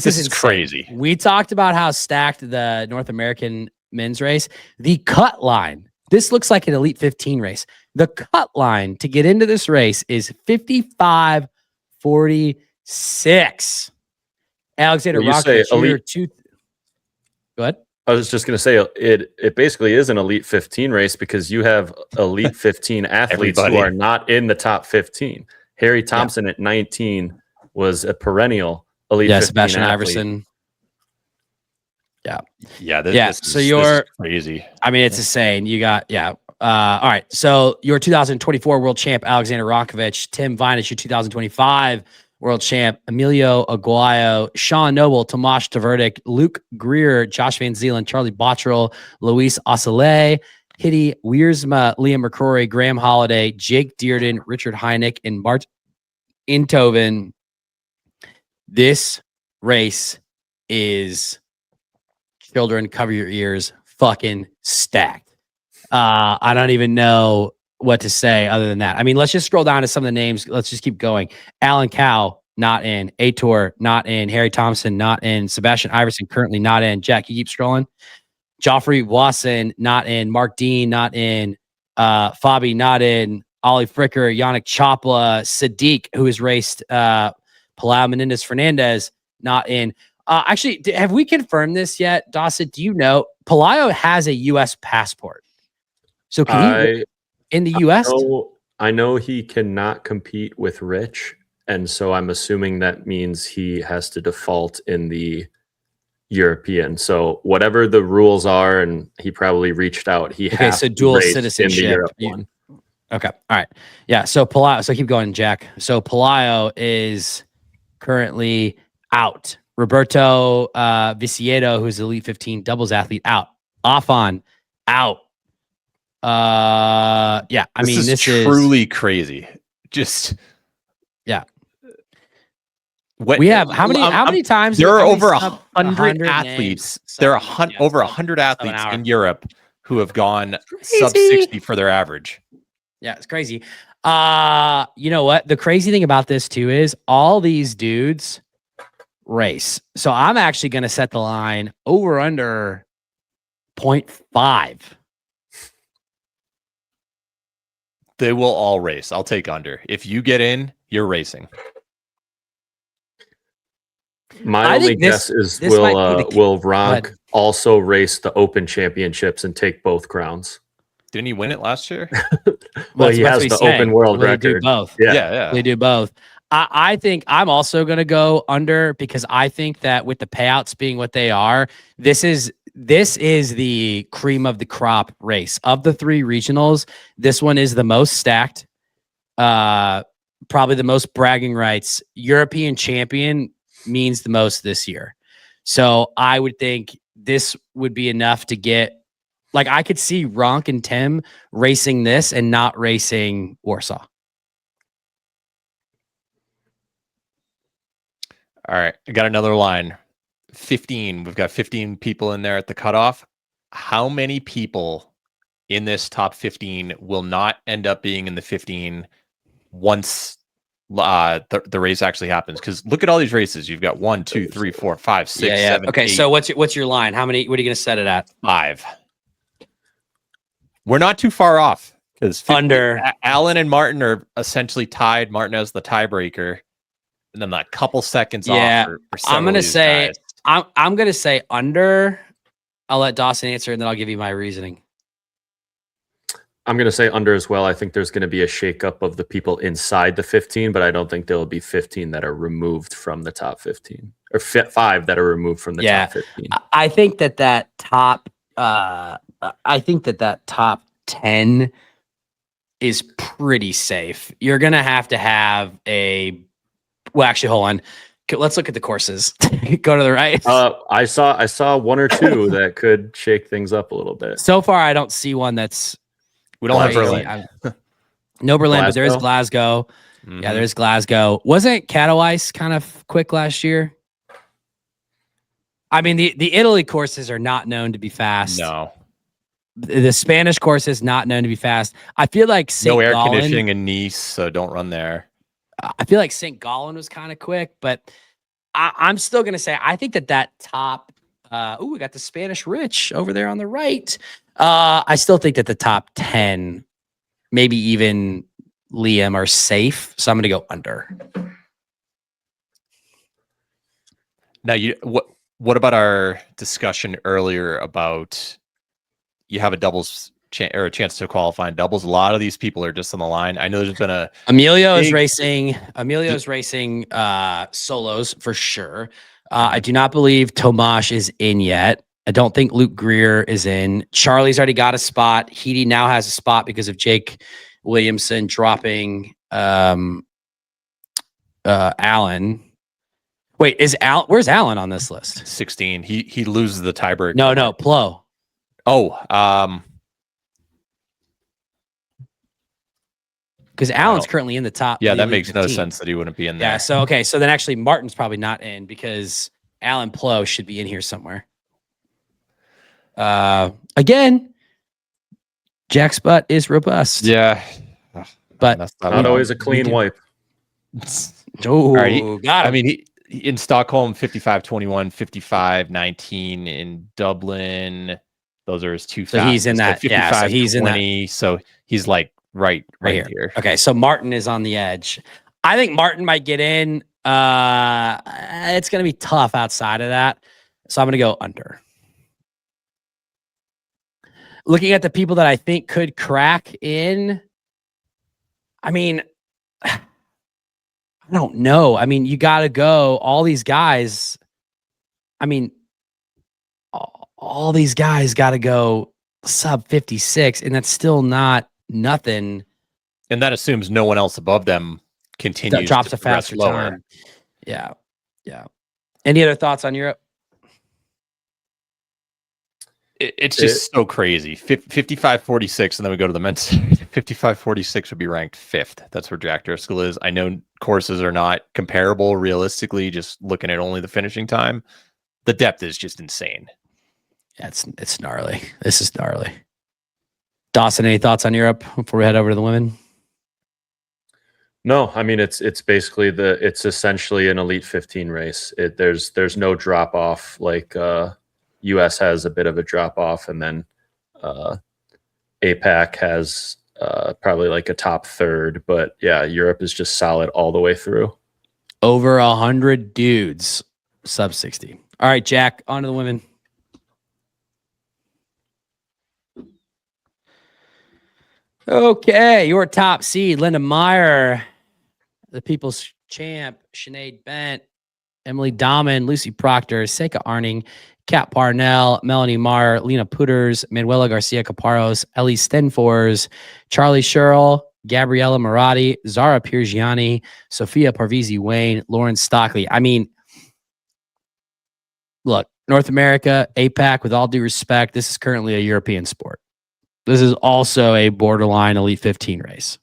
[SPEAKER 3] is crazy.
[SPEAKER 1] We talked about how stacked the North American men's race. The cut line. This looks like an Elite 15 race. The cut line to get into this race is 55:46. Alexander Rockridge here. Go ahead.
[SPEAKER 2] I was just going to say it basically is an Elite 15 race, because you have Elite 15 athletes who are not in the top 15. Harry Thompson at 19 was a perennial Elite 15
[SPEAKER 1] Sebastian
[SPEAKER 2] athlete.
[SPEAKER 1] Iverson.
[SPEAKER 3] This is crazy.
[SPEAKER 1] I mean, it's insane. You got all right. So your 2024 world champ Alexander Rakovic, Tim Vinus, your 2025 world champ Emilio Aguayo, Sean Noble, Tomasz Tverdik, Luke Greer, Josh Van Zeeland, Charlie Bottrell, Luis Osale, Hitty Wiersma, Liam McCrory, Graham Holiday, Jake Dearden, Richard Heineck, and Bart Intoven. This race is, children, cover your ears, fucking stacked. I don't even know what to say other than that. I mean, let's just scroll down to some of the names. Let's just keep going. Alan Cow, not in. Ator, not in. Harry Thompson, not in. Sebastian Iverson, currently not in. Jack, you keep scrolling. Joffrey Wasson, not in. Mark Dean, not in. Fabi, not in. Ollie Fricker, Yannick Chopla, Sadiq, who has raced Palau Menendez Fernandez, not in. Actually, have we confirmed this yet, Dawson? Do you know Palaio has a U.S. passport? So can he in the U.S.?
[SPEAKER 2] I know he cannot compete with Rich, and so I'm assuming that means he has to default in the European. So whatever the rules are, and he probably reached out. He has
[SPEAKER 1] so
[SPEAKER 2] to
[SPEAKER 1] dual
[SPEAKER 2] race
[SPEAKER 1] citizenship.
[SPEAKER 2] in the Europe one.
[SPEAKER 1] Okay. All right. Yeah. So Palaio. So keep going, Jack. So Palaio is currently out. Roberto Viciedo, who's Elite 15 doubles athlete, out. Afan, out. Yeah. I mean, this is
[SPEAKER 3] truly crazy. Just
[SPEAKER 1] yeah. We have how many times
[SPEAKER 3] there are over 100 athletes. There are over 100 athletes in Europe who have gone sub 60 for their average.
[SPEAKER 1] Yeah, it's crazy. You know what? The crazy thing about this too is all these dudes race. So I'm actually going to set the line over under 0.5.
[SPEAKER 3] They will all race. I'll take under. If you get in, you're racing.
[SPEAKER 2] My only guess is will Ronk also race the Open Championships and take both crowns?
[SPEAKER 3] Didn't he win it last year?
[SPEAKER 2] Well, he has the open world record.
[SPEAKER 1] Do both.
[SPEAKER 3] Yeah.
[SPEAKER 1] They do both. I think I'm also going to go under because I think that with the payouts being what they are, this is the cream of the crop race. Of the 3 regionals, this one is the most stacked, probably the most bragging rights. European champion means the most this year. So I would think this would be enough to get, like, I could see Ronk and Tim racing this and not racing Warsaw.
[SPEAKER 3] All right. I got another line. 15. We've got 15 people in there at the cutoff. How many people in this top 15 will not end up being in the 15 once the race actually happens? Because look at all these races. You've got 1, 2, 3, 4, 5, 6, 7.
[SPEAKER 1] Okay,
[SPEAKER 3] 8.
[SPEAKER 1] so what's your line? How many? What are you going to set it at?
[SPEAKER 3] 5. We're not too far off because
[SPEAKER 1] under
[SPEAKER 3] Alan and Martin are essentially tied. Martin has the tiebreaker, and then a couple seconds off. For
[SPEAKER 1] I'm going to say I'm going to say under. I'll let Dawson answer, and then I'll give you my reasoning.
[SPEAKER 2] I'm going to say under as well. I think there's going to be a shakeup of the people inside the 15, but I don't think there will be 15 that are removed from the top 15 or 5 that are removed from the top 15.
[SPEAKER 1] I think that top. I think that top 10 is pretty safe. You're going to have a. Well, actually, hold on. Let's look at the courses. Go to the right.
[SPEAKER 2] I saw 1 or 2 that could shake things up a little bit.
[SPEAKER 1] So far, I don't see one that's.
[SPEAKER 3] We don't have Berlin.
[SPEAKER 1] No Berlin, but there is Glasgow. Mm-hmm. Yeah, there's Glasgow. Wasn't Katowice kind of quick last year? I mean, the Italy courses are not known to be fast.
[SPEAKER 3] No.
[SPEAKER 1] The Spanish course is not known to be fast. I feel like St.
[SPEAKER 3] No air
[SPEAKER 1] Gallen,
[SPEAKER 3] conditioning in Nice, so don't run there.
[SPEAKER 1] I feel like St. Gallen was kind of quick, but I'm still going to say I think that top we got the Spanish Rich over there on the right. I still think that the top 10, maybe even Liam, are safe. So I'm going to go under.
[SPEAKER 3] Now, what about our discussion earlier about you have a doubles or a chance to qualify in doubles? A lot of these people are just on the line. I know there's been
[SPEAKER 1] Emilio is racing solos for sure. I do not believe Tomasz is in yet. I don't think Luke Greer is in. Charlie's already got a spot. Heedy now has a spot because of Jake Williamson dropping Allen. Wait, where's Allen on this list?
[SPEAKER 3] 16. He loses the tiebreaker.
[SPEAKER 1] No, Plo.
[SPEAKER 3] Oh,
[SPEAKER 1] because Allen's currently in the top.
[SPEAKER 3] Yeah, that makes 15. No sense that he wouldn't be in there.
[SPEAKER 1] Yeah, so okay, so then actually Martin's probably not in because Alan Plo should be in here somewhere. Again, Jack's butt is robust.
[SPEAKER 3] Yeah.
[SPEAKER 1] But
[SPEAKER 2] Not always a clean wipe.
[SPEAKER 1] Oh,
[SPEAKER 3] Right,
[SPEAKER 1] got him.
[SPEAKER 3] I mean, he in Stockholm, 55-21, 55-19 in Dublin. Those are his two
[SPEAKER 1] So he's in that. Yeah, so he's in that
[SPEAKER 3] 20. So he's like right
[SPEAKER 1] here.
[SPEAKER 3] here.
[SPEAKER 1] Okay, so Martin is on the edge. I think Martin might get in. It's going to be tough outside of that. So I'm going to go under. Looking at the people that I think could crack in, I mean, I don't know. I mean, you got to go. All these guys, I mean, all these guys got to go sub 56, and that's still not nothing.
[SPEAKER 3] And that assumes no one else above them continues
[SPEAKER 1] Drops
[SPEAKER 3] to
[SPEAKER 1] a faster
[SPEAKER 3] lower.
[SPEAKER 1] time. Yeah. Yeah. Any other thoughts on Europe?
[SPEAKER 3] It's just so crazy. 55-46, and then we go to the men's. 55-46 would be ranked 5th. That's where Jack Driscoll is. I know courses are not comparable realistically, just looking at only the finishing time. The depth is just insane.
[SPEAKER 1] Yeah, it's gnarly. This is gnarly. Dawson, any thoughts on Europe before we head over to the women?
[SPEAKER 2] No, I mean it's basically it's essentially an Elite 15 race. There's no drop off like US has a bit of a drop off, and then APAC has probably like a top third, but yeah, Europe is just solid all the way through.
[SPEAKER 1] Over 100 dudes, sub 60. All right, Jack, on to the women. Okay, your top seed, Linda Meyer, the People's Champ, Sinead Bent, Emily Dahman, Lucy Proctor, Seika Arning, Kat Parnell, Melanie Marr, Lena Putters, Manuela Garcia Caparros, Ellie Stenfors, Charlie Sherrill, Gabriella Marotti, Zara Piergiani, Sophia Parvizi Wayne, Lauren Stockley. I mean, look, North America, APAC, with all due respect, this is currently a European sport. This is also a borderline Elite 15 race.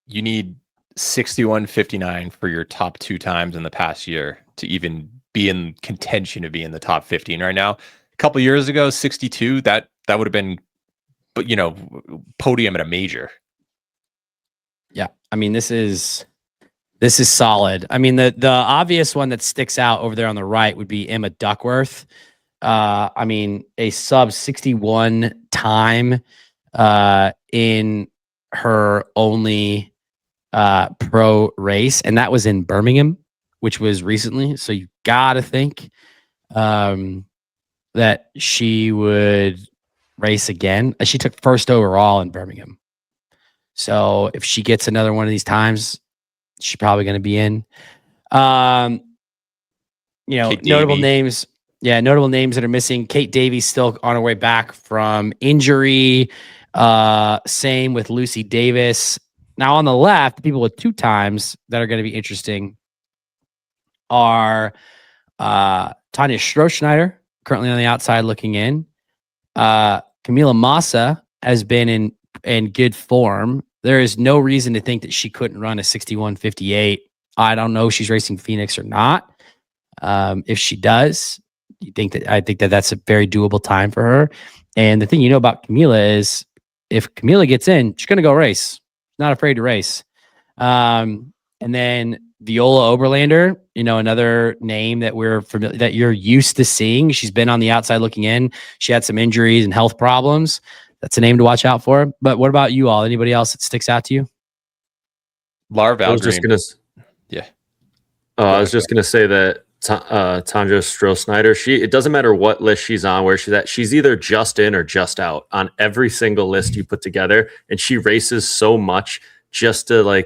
[SPEAKER 3] You need 61.59 for your top 2 times in the past year to even be in contention to be in the top 15 right now. A couple of years ago, 62, that would have been, but you know, podium at a major.
[SPEAKER 1] Yeah, I mean, this is solid. I mean, the obvious one that sticks out over there on the right would be Emma Duckworth. I mean, a sub 61 time in her only pro race, and that was in Birmingham, which was recently. So you got to think that she would race again. She took first overall in Birmingham. So if she gets another one of these times, she's probably going to be in. You know, notable names. Yeah, notable names that are missing. Kate Davies still on her way back from injury. Same with Lucy Davis. Now on the left, the people with 2 times that are going to be interesting are Tanya Strohschneider, currently on the outside looking in. Camila Massa has been in good form. There is no reason to think that she couldn't run a 61.58. I don't know if she's racing Phoenix or not. If she does, I think that that's a very doable time for her. And the thing you know about Camila is if Camila gets in, she's going to go race. Not afraid to race. And then Viola Oberlander, you know, another name that we're familiar, that you're used to seeing. She's been on the outside looking in. She had some injuries and health problems. That's a name to watch out for. But what about you all? Anybody else that sticks out to you?
[SPEAKER 3] Lara Valgren.
[SPEAKER 2] I was just gonna say that Tanja Strohschneider, it doesn't matter what list she's on, where she's at, she's either just in or just out on every single list you put together, and she races so much just to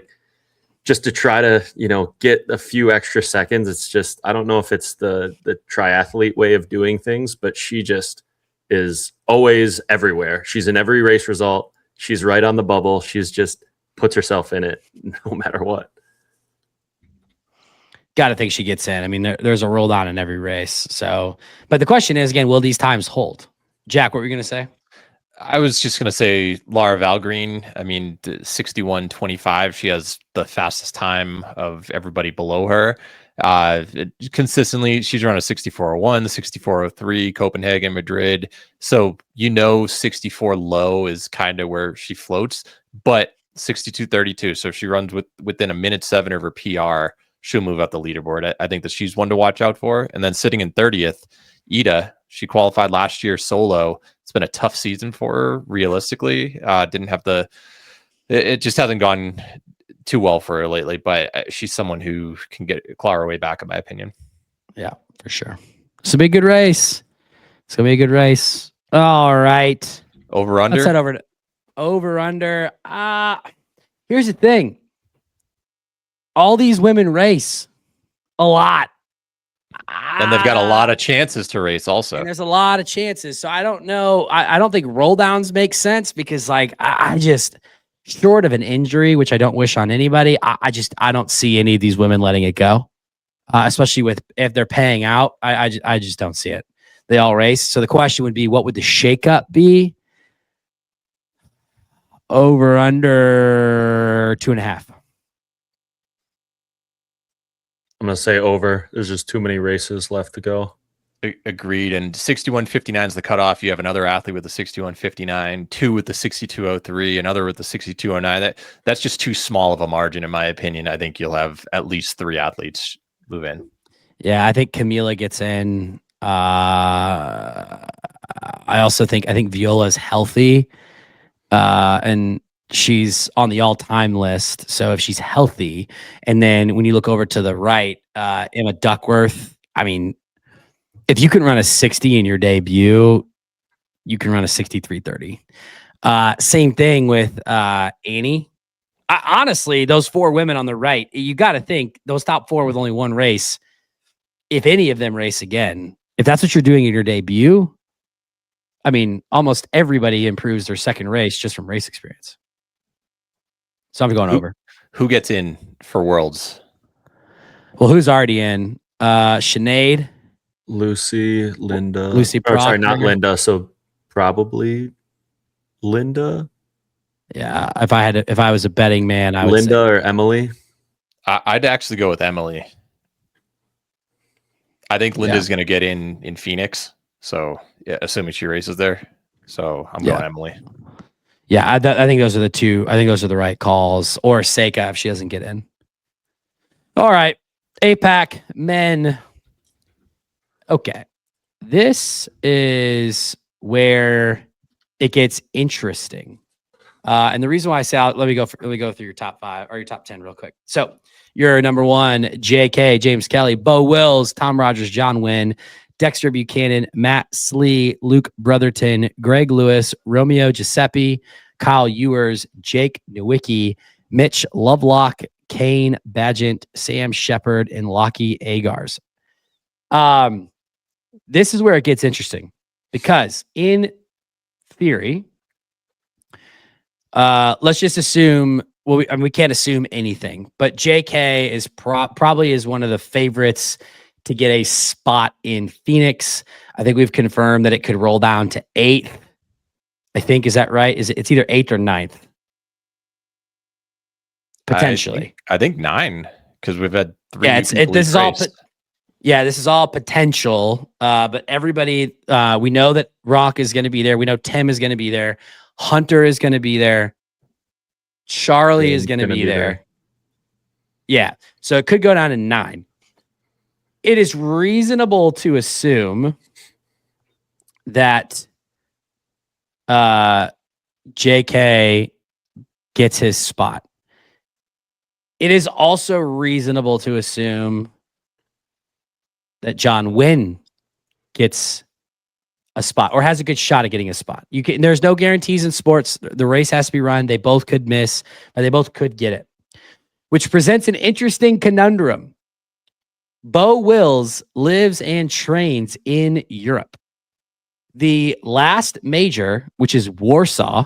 [SPEAKER 2] try to, you know, get a few extra seconds. It's just, I don't know if it's the triathlete way of doing things, but she just is always everywhere. She's in every race result. She's right on the bubble. She's just puts herself in it no matter what.
[SPEAKER 1] Got to think she gets in. I mean, there's a roll down in every race. So, but the question is, again, will these times hold? Jack, what were you going to say?
[SPEAKER 3] I was just going to say Lara Valgren. I mean, 61.25. She has the fastest time of everybody below her. Consistently, she's run a 64.01, the 64.03, Copenhagen, Madrid. So 64 low is kind of where she floats, but 62.32. So if she runs within a minute 7 of her PR, she'll move up the leaderboard. I think that she's one to watch out for. And then sitting in 30th, Ida. She qualified last year solo. It's been a tough season for her, realistically. Didn't have it just hasn't gone too well for her lately, but she's someone who can claw her way back, in my opinion.
[SPEAKER 1] Yeah, for sure. It's gonna be a good race. It's gonna be a good race. All right.
[SPEAKER 3] Over under.
[SPEAKER 1] Let's head over under. Here's the thing. All these women race a lot.
[SPEAKER 3] And they've got a lot of chances to race also.
[SPEAKER 1] And there's a lot of chances. So I don't know. I don't think roll downs make sense because like I just short of an injury, which I don't wish on anybody, I don't see any of these women letting it go. Especially if they're paying out. I just don't see it. They all race. So the question would be, what would the shakeup be? Over under 2.5.
[SPEAKER 2] I'm going to say over. There's just too many races left to go.
[SPEAKER 3] Agreed. And 61.59 is the cutoff. You have another athlete with the 61.59, two with the 62.03, another with the 62.09. That's just too small of a margin, in my opinion. I think you'll have at least 3 athletes move in.
[SPEAKER 1] Yeah, I think Camila gets in. I think Viola's healthy. And she's on the all-time list. So if she's healthy, and then when you look over to the right, Emma Duckworth, I mean, if you can run a 60 in your debut, you can run a 63.30. Same thing with Annie. Honestly, those 4 women on the right, you got to think those top 4 with only one race, if any of them race again, if that's what you're doing in your debut, I mean, almost everybody improves their second race just from race experience. So I'm going over.
[SPEAKER 3] Who gets in for Worlds?
[SPEAKER 1] Well, who's already in? Sinead,
[SPEAKER 2] Lucy, Linda.
[SPEAKER 1] Lucy
[SPEAKER 2] Or, sorry, not
[SPEAKER 1] Proctor.
[SPEAKER 2] Linda. So probably Linda.
[SPEAKER 1] Yeah, if I was a betting man, I would
[SPEAKER 2] Linda
[SPEAKER 1] say
[SPEAKER 2] or Emily.
[SPEAKER 3] I'd actually go with Emily. I think Linda's going to get in Phoenix. So yeah, assuming she races there. So I'm going Emily.
[SPEAKER 1] Yeah, I think those are the two. I think those are the right calls. Or Seika if she doesn't get in. All right, APAC men. Okay, this is where it gets interesting. And the reason why I say, let me go through your top 5 or your top 10 real quick. So your number 1, JK, James Kelly, Bo Wills, Tom Rogers, John Wynn, Dexter Buchanan, Matt Slee, Luke Brotherton, Greg Lewis, Romeo Giuseppe, Kyle Ewers, Jake Nowicki, Mitch Lovelock, Kane Badgent, Sam Shepard, and Lockie Agars. This is where it gets interesting because in theory, let's just assume, well, we can't assume anything, but JK is probably is one of the favorites to get a spot in Phoenix. I think we've confirmed that it could roll down to 8th. I think, is that right? It's either 8th or 9th? Potentially.
[SPEAKER 3] I think 9, because we've had 3.
[SPEAKER 1] Yeah, this is all potential. But everybody, we know that Rock is going to be there. We know Tim is going to be there. Hunter is going to be there. Charlie is going to be there. Yeah. So it could go down to 9. It is reasonable to assume that JK gets his spot. It is also reasonable to assume that John Wynn gets a spot or has a good shot at getting a spot. There's no guarantees in sports. The race has to be run. They both could miss, but they both could get it, which presents an interesting conundrum. Bo Wills lives and trains in Europe. The last major, which is Warsaw,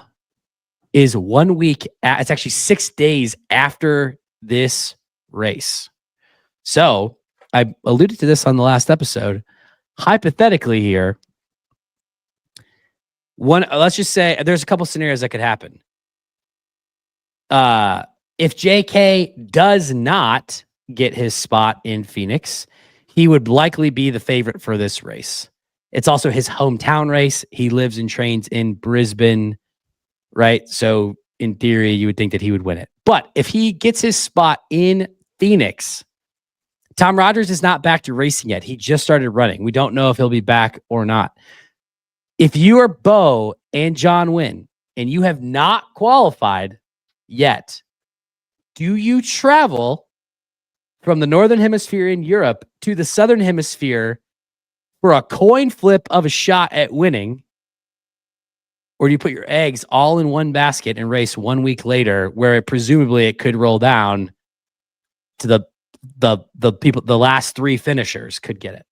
[SPEAKER 1] is 1 week. It's actually 6 days after this race. So I alluded to this on the last episode. Hypothetically here, let's just say there's a couple scenarios that could happen. If JK does not get his spot in Phoenix, he would likely be the favorite for this race. It's also his hometown race. He lives and trains in Brisbane, right? So in theory, you would think that he would win it. But if he gets his spot in Phoenix, Tom Rogers is not back to racing yet. He just started running. We don't know if he'll be back or not. If you are Bo and John Wynn and you have not qualified yet, do you travel from the Northern Hemisphere in Europe to the Southern Hemisphere for a coin flip of a shot at winning? Or do you put your eggs all in one basket and race 1 week later where presumably it could roll down to the people, the last three finishers could get it?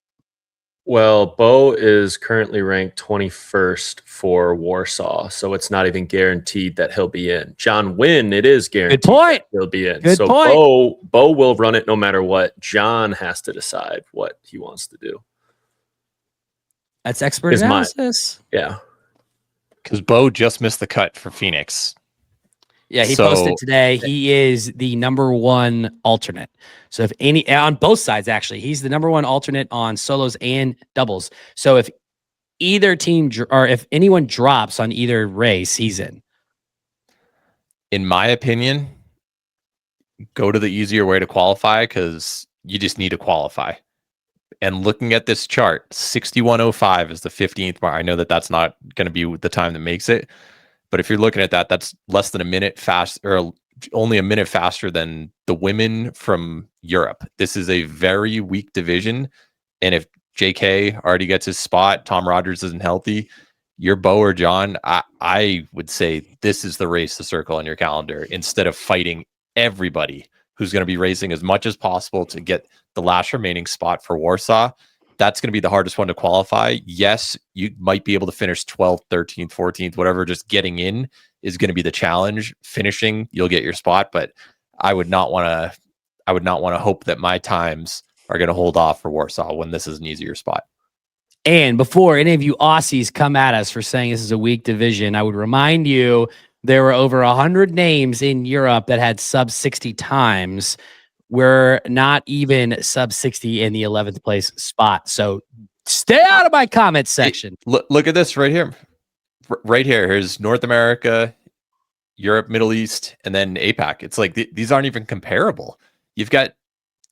[SPEAKER 2] Well, Bo is currently ranked 21st for Warsaw, so it's not even guaranteed that he'll be in. John Wynn, it is guaranteed
[SPEAKER 1] Good point.
[SPEAKER 2] he'll be in.
[SPEAKER 1] Good
[SPEAKER 2] so
[SPEAKER 1] point.
[SPEAKER 2] Bo will run it no matter what. John has to decide what he wants to do.
[SPEAKER 1] That's expert
[SPEAKER 2] Is my-
[SPEAKER 1] analysis.
[SPEAKER 2] Yeah.
[SPEAKER 3] Because Bo just missed the cut for Phoenix.
[SPEAKER 1] Yeah, he
[SPEAKER 3] So-
[SPEAKER 1] posted today. He is the number one alternate. So if any, on both sides, actually, he's the number one alternate on solos and doubles. So if either team or if anyone drops on either race, he's in.
[SPEAKER 3] In my opinion, go to the easier way to qualify because you just need to qualify. And looking at this chart, 61:05 is the 15th bar. I know that that's not going to be the time that makes it. But if you're looking at that, that's less than a minute fast, or only a minute faster than the women from Europe. This is a very weak division. And if JK already gets his spot, Tom Rogers isn't healthy, you're Bo or John, I would say this is the race to circle on your calendar instead of fighting everybody who's going to be racing as much as possible to get the last remaining spot for Warsaw. That's going to be the hardest one to qualify. Yes, you might be able to finish 12th, 13th, 14th, whatever. Just getting in is going to be the challenge. Finishing, you'll get your spot, but I would not want to hope that my times are going to hold off for Warsaw when this is an easier spot.
[SPEAKER 1] And before any of you Aussies come at us for saying this is a weak division, I would remind you there were over 100 names in Europe that had sub 60 times. We're not even sub 60 in the 11th place spot. So stay out of my comment section.
[SPEAKER 3] Look at this right here. Right here. Here's North America, Europe, Middle East, and then APAC. It's like these aren't even comparable. You've got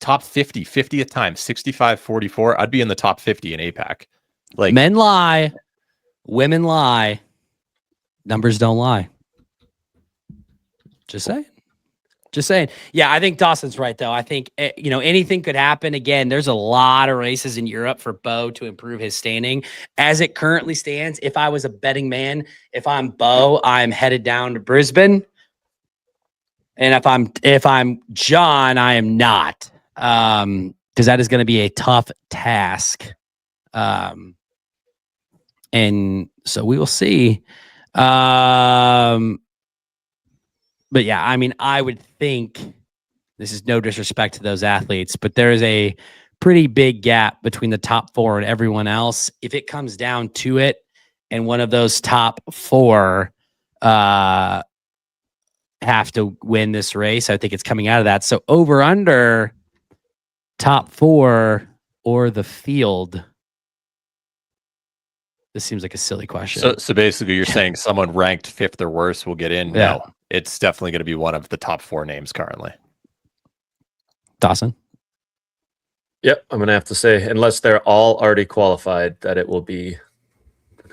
[SPEAKER 3] top 50, 50th time, 65, 44. I'd be in the top 50 in APAC. Like,
[SPEAKER 1] men lie, women lie, numbers don't lie. Just saying. Just saying. Yeah, I think Dawson's right, though. I think, anything could happen. Again, there's a lot of races in Europe for Bo to improve his standing. As it currently stands, if I was a betting man, if I'm Bo, I'm headed down to Brisbane. And if I'm John, I am not. Because that is going to be a tough task. And so we will see. But yeah, I mean, I would think, this is no disrespect to those athletes, but there is a pretty big gap between the top four and everyone else. If it comes down to it, and one of those top four have to win this race, I think it's coming out of that. So over under top four or the field. This seems like a silly question.
[SPEAKER 3] So basically you're saying someone ranked fifth or worse will get in?
[SPEAKER 1] Yeah.
[SPEAKER 3] No, it's definitely going to be one of the top four names currently.
[SPEAKER 1] Dawson?
[SPEAKER 2] Yep, I'm going to have to say, unless they're all already qualified, that it will be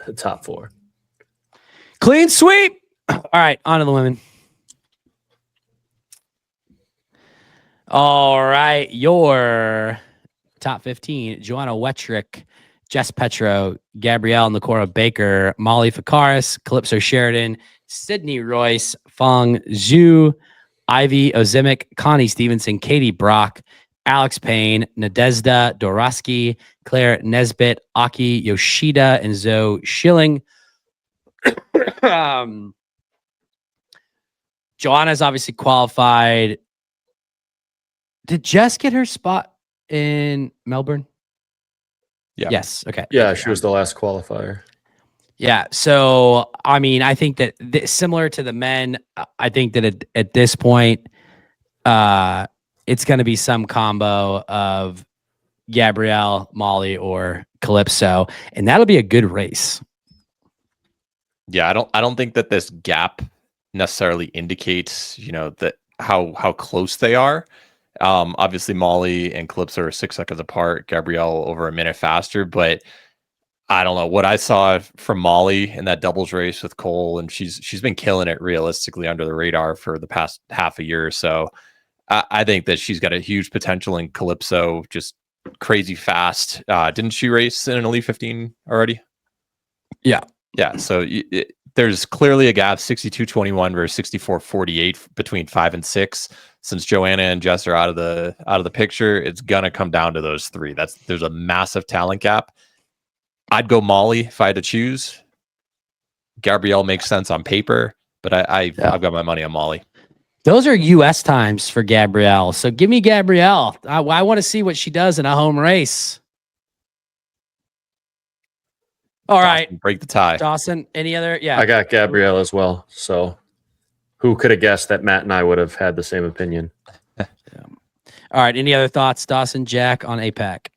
[SPEAKER 2] the top four.
[SPEAKER 1] Clean sweep. All right, on to the women. All right, your top 15, Joanna Wetrick, Jess Petro, Gabrielle Nakora Baker, Molly Fakaris, Calypso Sheridan, Sydney Royce, Fong Zhu, Ivy Ozimic, Connie Stevenson, Katie Brock, Alex Payne, Nadezhda Doroski, Claire Nesbitt, Aki Yoshida, and Zoe Schilling. Joanna's obviously qualified. Did Jess get her spot in Melbourne?
[SPEAKER 3] Yeah.
[SPEAKER 1] Yes. Okay.
[SPEAKER 2] Yeah, she was the last qualifier.
[SPEAKER 1] Yeah. So, I mean, I think that similar to the men, I think that at this point, it's going to be some combo of Gabrielle, Molly, or Calypso, and that'll be a good race.
[SPEAKER 3] Yeah, I don't think that this gap necessarily indicates, that how close they are. Obviously Molly and Calypso are 6 seconds apart, Gabrielle over a minute faster, but I don't know what I saw from Molly in that doubles race with Cole, and she's been killing it realistically under the radar for the past half a year or so. I think that she's got a huge potential in Calypso, just crazy fast. Didn't she race in an Elite 15 already?
[SPEAKER 1] Yeah.
[SPEAKER 3] Yeah. So there's clearly a gap, 62-21 versus 64-48 between 5 and 6. Since Joanna and Jess are out of the picture, it's gonna come down to those three. There's a massive talent gap. I'd go Molly if I had to choose. Gabrielle makes sense on paper, but I've got my money on Molly.
[SPEAKER 1] Those are US times for Gabrielle. So give me Gabrielle. I want to see what she does in a home race. All right.
[SPEAKER 3] Break the tie.
[SPEAKER 1] Dawson, any other? Yeah.
[SPEAKER 2] I got Gabrielle as well. So who could have guessed that Matt and I would have had the same opinion?
[SPEAKER 1] All right. Any other thoughts, Dawson, Jack, on APAC?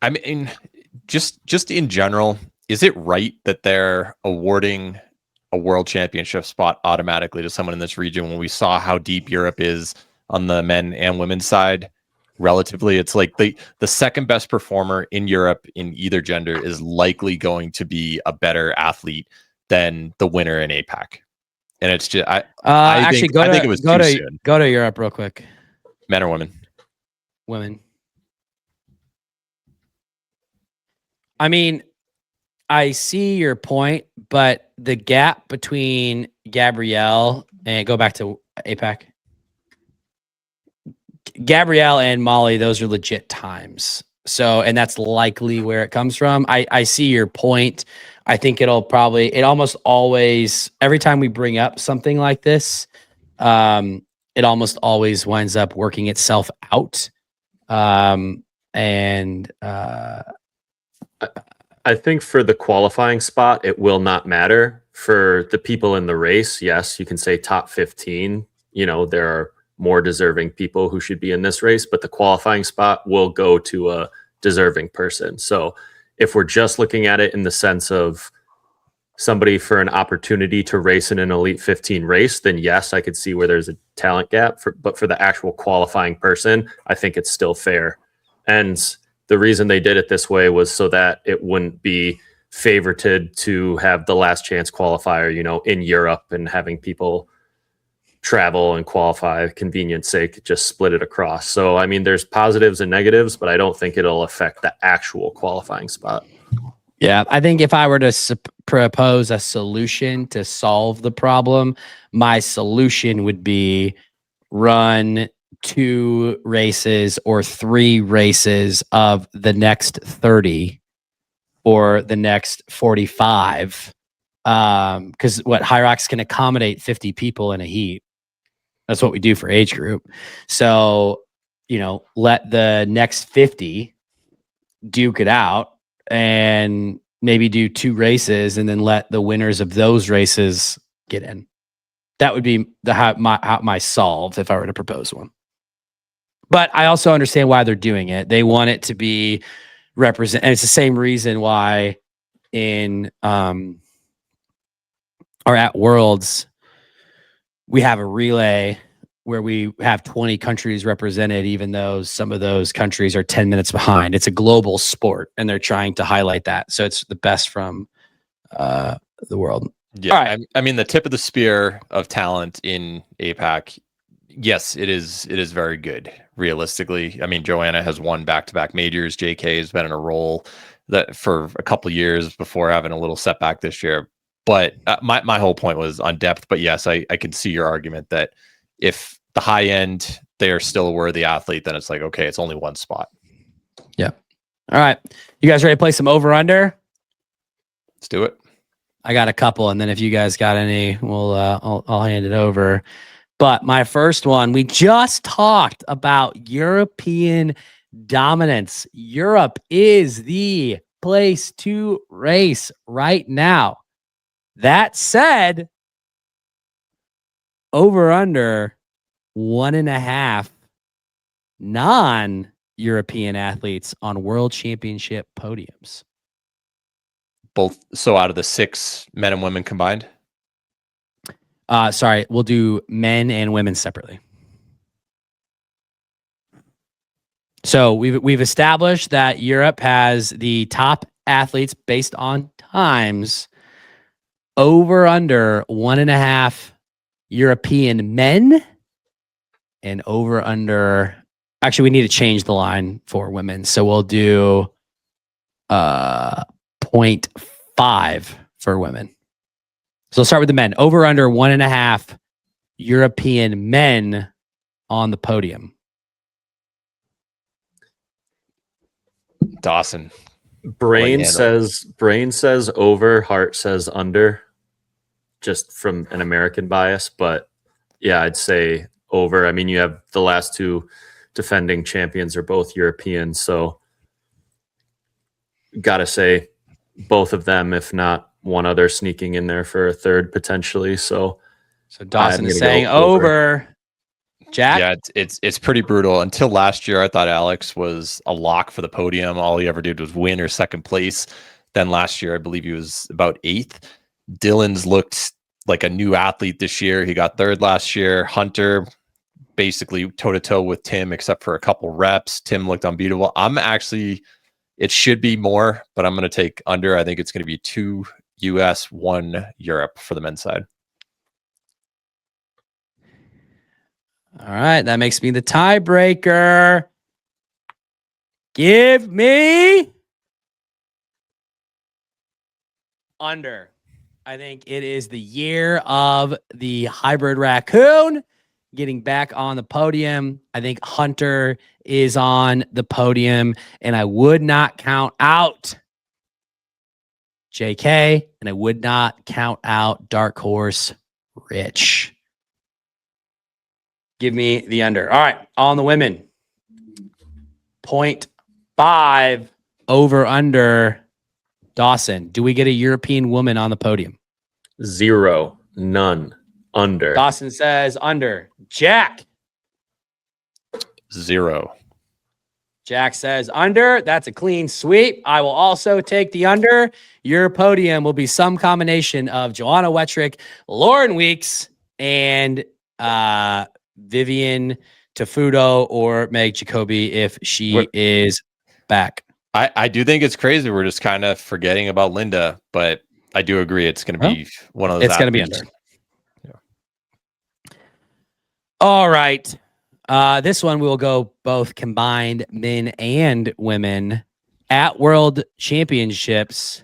[SPEAKER 3] I mean, just in general, is it right that they're awarding a world championship spot automatically to someone in this region when we saw how deep Europe is on the men and women's side? Relatively, it's like the second best performer in Europe in either gender is likely going to be a better athlete than the winner in APAC. And it's just I think it was too soon.
[SPEAKER 1] Go to Europe real quick.
[SPEAKER 3] Men or women?
[SPEAKER 1] Women. I mean, I see your point, but the gap between Gabrielle and go back to APAC. Gabrielle and Molly, those are legit times. So, and that's likely where it comes from. I see your point. I think it almost always, every time we bring up something like this, it almost always winds up working itself out.
[SPEAKER 2] I think for the qualifying spot, it will not matter. For the people in the race, yes, you can say top 15. There are more deserving people who should be in this race, but the qualifying spot will go to a deserving person. So if we're just looking at it in the sense of somebody for an opportunity to race in an Elite 15 race, then yes, I could see where there's a talent gap. But for the actual qualifying person, I think it's still fair. And the reason they did it this way was so that it wouldn't be favorited to have the last chance qualifier, in Europe and having people travel and qualify, convenience sake, just split it across. So, I mean, there's positives and negatives, but I don't think it'll affect the actual qualifying spot.
[SPEAKER 1] Yeah, I think if I were to propose a solution to solve the problem, my solution would be run 2 races or 3 races of the next 30 or the next 45. Because what Hyrox can accommodate 50 people in a heat. That's what we do for age group. So, let the next 50 duke it out and maybe do 2 races and then let the winners of those races get in. That would be my solve if I were to propose one. But I also understand why they're doing it. They want it to be represent, and it's the same reason why in or at Worlds we have a relay where we have 20 countries represented, even though some of those countries are 10 minutes behind. It's a global sport, and they're trying to highlight that. So it's the best from the world.
[SPEAKER 3] Yeah, right. I mean, the tip of the spear of talent in APAC, yes, it is very good, realistically. I mean, Joanna has won back-to-back majors. JK has been in a role that for a couple of years before having a little setback this year. But my whole point was on depth. But yes, I can see your argument that if the high end, they are still a worthy athlete, then it's like, okay, it's only one spot.
[SPEAKER 1] Yeah. All right. You guys ready to play some over-under?
[SPEAKER 3] Let's do it.
[SPEAKER 1] I got a couple, and then if you guys got any, I'll hand it over. But my first one, we just talked about European dominance. Europe is the place to race right now. That said, over under 1.5 non-European athletes on world championship podiums?
[SPEAKER 3] Both. So out of the 6 men and women combined.
[SPEAKER 1] Sorry, we'll do men and women separately. So we've established that Europe has the top athletes based on times. Over under 1.5 European men, and over under. Actually, we need to change the line for women, so we'll do 0.5 for women. So we'll start with the men. Over under 1.5 European men on the podium.
[SPEAKER 3] Dawson.
[SPEAKER 2] Brain says over, heart says under, just from an American bias. But yeah, I'd say over. I mean, you have the last 2 defending champions are both European, so gotta say both of them, if not one other sneaking in there for a third potentially. So
[SPEAKER 1] Dawson is saying over. Jack?
[SPEAKER 3] Yeah, it's pretty brutal. Until last year, I thought Alex was a lock for the podium. All he ever did was win or second place. Then last year, I believe he was about 8th. Dylan's looked like a new athlete this year. He got 3rd last year. Hunter, basically toe-to-toe with Tim, except for a couple reps. Tim looked unbeatable. It should be more, but I'm going to take under. I think it's going to be 2 US, 1 Europe for the men's side.
[SPEAKER 1] All right, that makes me the tiebreaker. Give me under. I think it is the year of the hybrid raccoon getting back on the podium. I think Hunter is on the podium, and I would not count out JK, and I would not count out Dark Horse Rich. Give me the under. All right, on the women. 0.5 over under. Dawson, do we get a European woman on the podium?
[SPEAKER 2] 0, none, under.
[SPEAKER 1] Dawson says under. Jack.
[SPEAKER 3] 0.
[SPEAKER 1] Jack says under. That's a clean sweep. I will also take the under. Your podium will be some combination of Joanna Wetrick, Lauren Weeks, and Vivian Tafudo or Meg Jacoby if she is back.
[SPEAKER 3] I do think it's crazy. We're just kind of forgetting about Linda, but I do agree it's going to be one of those.
[SPEAKER 1] It's going to be under. Yeah. All right. This one will go both combined men and women at World Championships.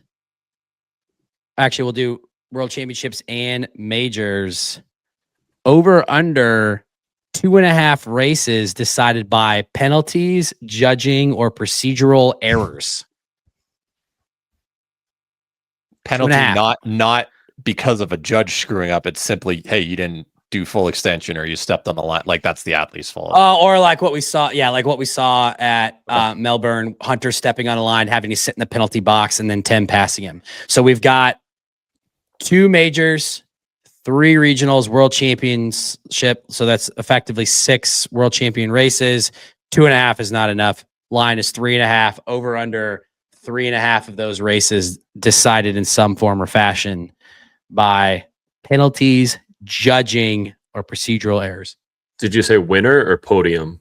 [SPEAKER 1] Actually, we'll do World Championships and majors. Over under 2.5 races decided by penalties, judging, or procedural errors.
[SPEAKER 3] Penalty, not because of a judge screwing up. It's simply, hey, you didn't do full extension or you stepped on the line. Like that's the athlete's fault.
[SPEAKER 1] Or like what we saw. Yeah, like what we saw at Melbourne, Hunter stepping on a line, having to sit in the penalty box, and then Tim passing him. So we've got 2 majors, 3 regionals, world championship. So that's effectively 6 world champion races. 2.5 is not enough. Line is 3.5. Over under 3.5 of those races decided in some form or fashion by penalties, judging, or procedural errors.
[SPEAKER 2] Did you say winner or podium?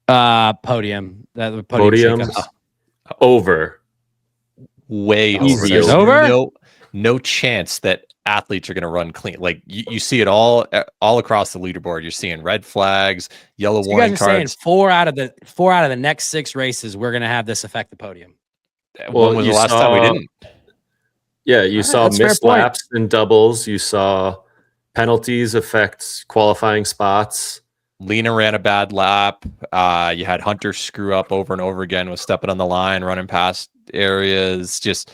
[SPEAKER 1] Podium. The podium
[SPEAKER 2] Podiums over.
[SPEAKER 3] Way
[SPEAKER 2] Easy
[SPEAKER 3] over.
[SPEAKER 1] over.
[SPEAKER 3] No chance that athletes are going to run clean. Like you see it all across the leaderboard. You're seeing red flags, yellow warning
[SPEAKER 1] cards. You guys are saying 4 out of the next 6 races, we're going to have this affect the podium.
[SPEAKER 3] Well, when was the last time we didn't?
[SPEAKER 2] Yeah, you saw missed laps and doubles. You saw penalties affect qualifying spots.
[SPEAKER 3] Lena ran a bad lap. You had Hunter screw up over and over again with stepping on the line, running past areas. Just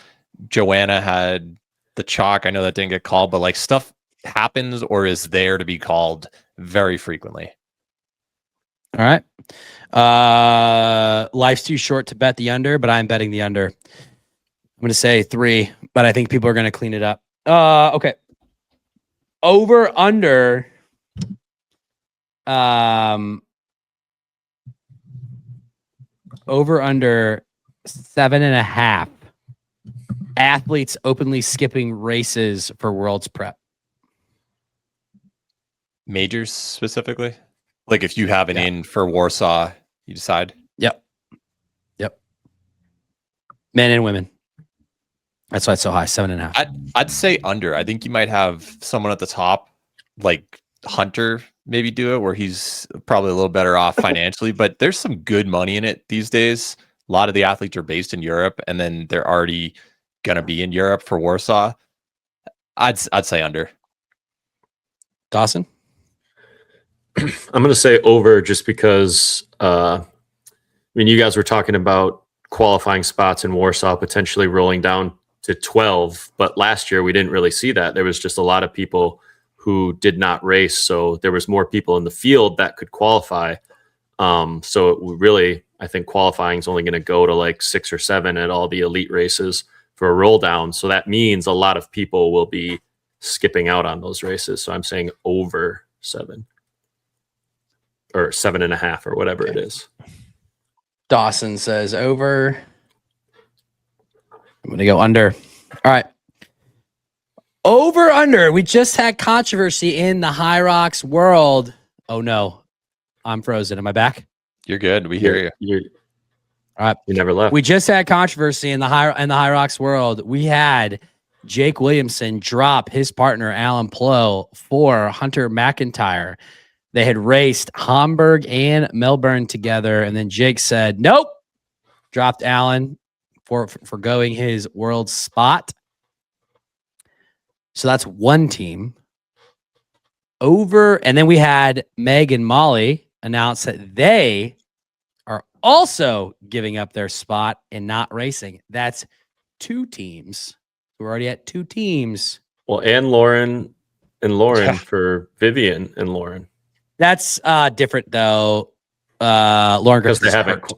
[SPEAKER 3] Joanna had the chalk. I know that didn't get called, but like stuff happens or is there to be called very frequently.
[SPEAKER 1] All right. Life's too short to bet the under, but I'm betting the under. I'm going to say 3, but I think people are going to clean it up. Okay. Over under Over under 7.5 athletes openly skipping races for Worlds Prep.
[SPEAKER 3] Majors specifically? Like if you have an
[SPEAKER 1] Yeah.
[SPEAKER 3] in for Warsaw, you decide?
[SPEAKER 1] Yep. Men and women. That's why it's so high, 7.5.
[SPEAKER 3] I'd say under. I think you might have someone at the top, like Hunter, maybe do it, where he's probably a little better off financially. But there's some good money in it these days. A lot of the athletes are based in Europe, and then they're already gonna be in Europe for Warsaw. I'd say under.
[SPEAKER 1] Dawson?
[SPEAKER 2] I'm going to say over just because, I mean, you guys were talking about qualifying spots in Warsaw potentially rolling down to 12, but last year we didn't really see that. There was just a lot of people who did not race, so there was more people in the field that could qualify. So it really, I think qualifying is only going to go to like 6 or 7 at all the elite races for a roll down. So that means a lot of people will be skipping out on those races. So I'm saying over 7 or 7.5 or whatever it is.
[SPEAKER 1] Dawson says over. I'm going to go under. All right. Over under. We just had controversy in the Hyrox world. Oh no. I'm frozen. Am I back?
[SPEAKER 3] You're good. We hear you.
[SPEAKER 1] All right.
[SPEAKER 2] You never left.
[SPEAKER 1] We just had controversy in the Hyrox world. We had Jake Williamson drop his partner Alan Plow for Hunter McIntyre. They had raced Hamburg and Melbourne together, and then Jake said, nope, dropped Alan for going his world spot. So that's one team. Over, and then we had Meg and Molly announce that they are also giving up their spot and not racing. That's 2 teams. We're already at 2 teams.
[SPEAKER 2] Well, and Lauren for Vivian and Lauren.
[SPEAKER 1] That's different though. Lauren
[SPEAKER 2] Because they haven't.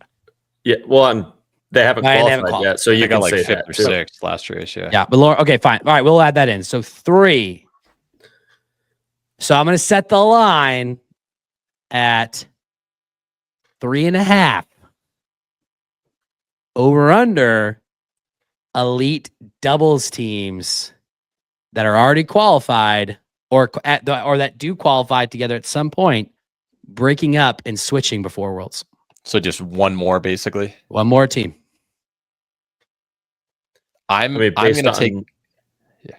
[SPEAKER 2] Yeah, well, they haven't qualified yet, so you
[SPEAKER 3] got
[SPEAKER 2] can
[SPEAKER 3] like
[SPEAKER 2] say
[SPEAKER 3] 5th
[SPEAKER 2] that
[SPEAKER 3] or
[SPEAKER 2] too.
[SPEAKER 3] 6th last race.
[SPEAKER 1] Yeah, but Lauren. Okay, fine. All right, we'll add that in. So 3. So I'm going to set the line at 3.5. Over under elite doubles teams that are already qualified or that do qualify together at some point, breaking up and switching before Worlds.
[SPEAKER 3] So just one more, basically.
[SPEAKER 1] One more team.
[SPEAKER 3] I'm going to take. Yeah.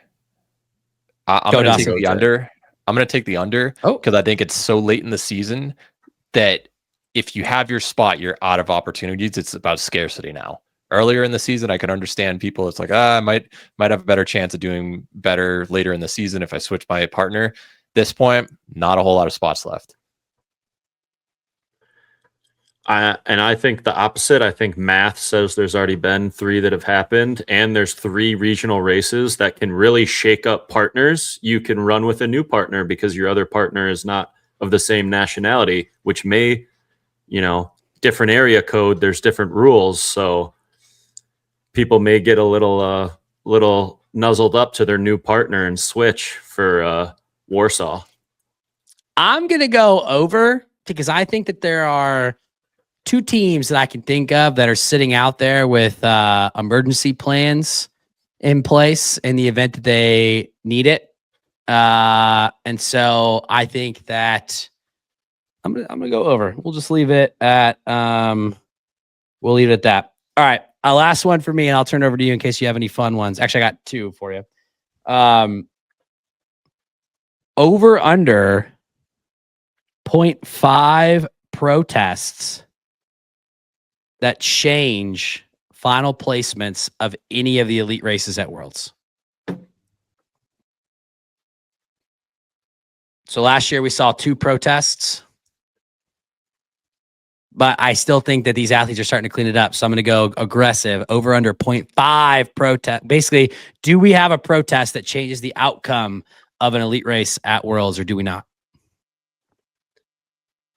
[SPEAKER 3] I'm going to take the under. I'm going to take the under because I think it's so late in the season that if you have your spot, you're out of opportunities. It's about scarcity now. Earlier in the season, I can understand people. It's like, I might have a better chance of doing better later in the season if I switch my partner. This point, not a whole lot of spots left.
[SPEAKER 2] And I think the opposite. I think math says there's already been 3 that have happened, and there's 3 regional races that can really shake up partners. You can run with a new partner because your other partner is not of the same nationality, which may, different area code. There's different rules, so people may get a little nuzzled up to their new partner and switch for Warsaw.
[SPEAKER 1] I'm gonna go over because I think that there are 2 teams that I can think of that are sitting out there with emergency plans in place in the event that they need it. And so I think that I'm gonna go over. We'll just leave it at we'll leave it at that. All right. Last one for me, and I'll turn it over to you in case you have any fun ones. Actually, I got 2 for you. Over under 0.5 protests that change final placements of any of the elite races at Worlds. So last year we saw 2 protests, but I still think that these athletes are starting to clean it up. So I'm going to go aggressive, over under 0.5 protest. Basically, do we have a protest that changes the outcome of an elite race at Worlds, or do we not?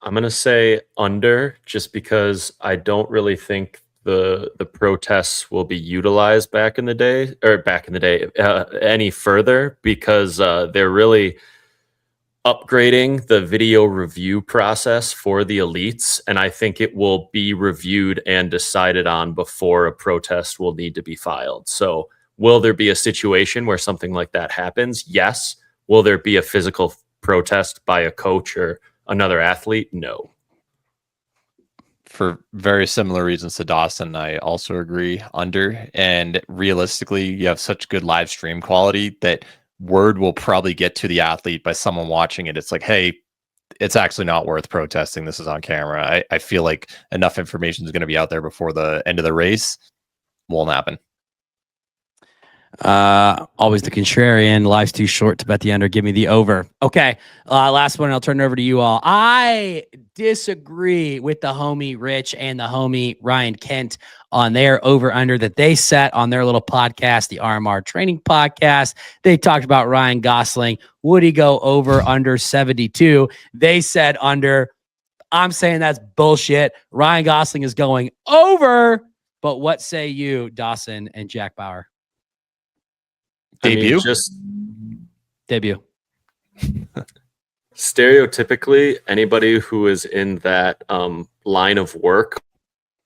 [SPEAKER 2] I'm going to say under, just because I don't really think the protests will be utilized back in the day any further, because they're really upgrading the video review process for the elites, and I think it will be reviewed and decided on before a protest will need to be filed. So will there be a situation where something like that happens? Yes. Will there be a physical protest by a coach or another athlete? No.
[SPEAKER 3] For very similar reasons to Dawson, I also agree under. And realistically, you have such good live stream quality that word will probably get to the athlete by someone watching it. It's like, hey, it's actually not worth protesting. This is on camera. I feel like enough information is going to be out there before the end of the race. Won't happen.
[SPEAKER 1] Always the contrarian. Life's too short to bet the under. Give me the over. Okay. Last one. I'll turn it over to you all. I disagree with the homie Rich and the homie Ryan Kent on their over under that they set on their little podcast, the RMR Training Podcast. They talked about Ryan Gosling. Would he go over under 72? They said under. I'm saying that's bullshit. Ryan Gosling is going over. But what say you, Dawson and Jack Bauer?
[SPEAKER 3] Debut?
[SPEAKER 2] I mean, just
[SPEAKER 1] Debut.
[SPEAKER 2] stereotypically, anybody who is in that line of work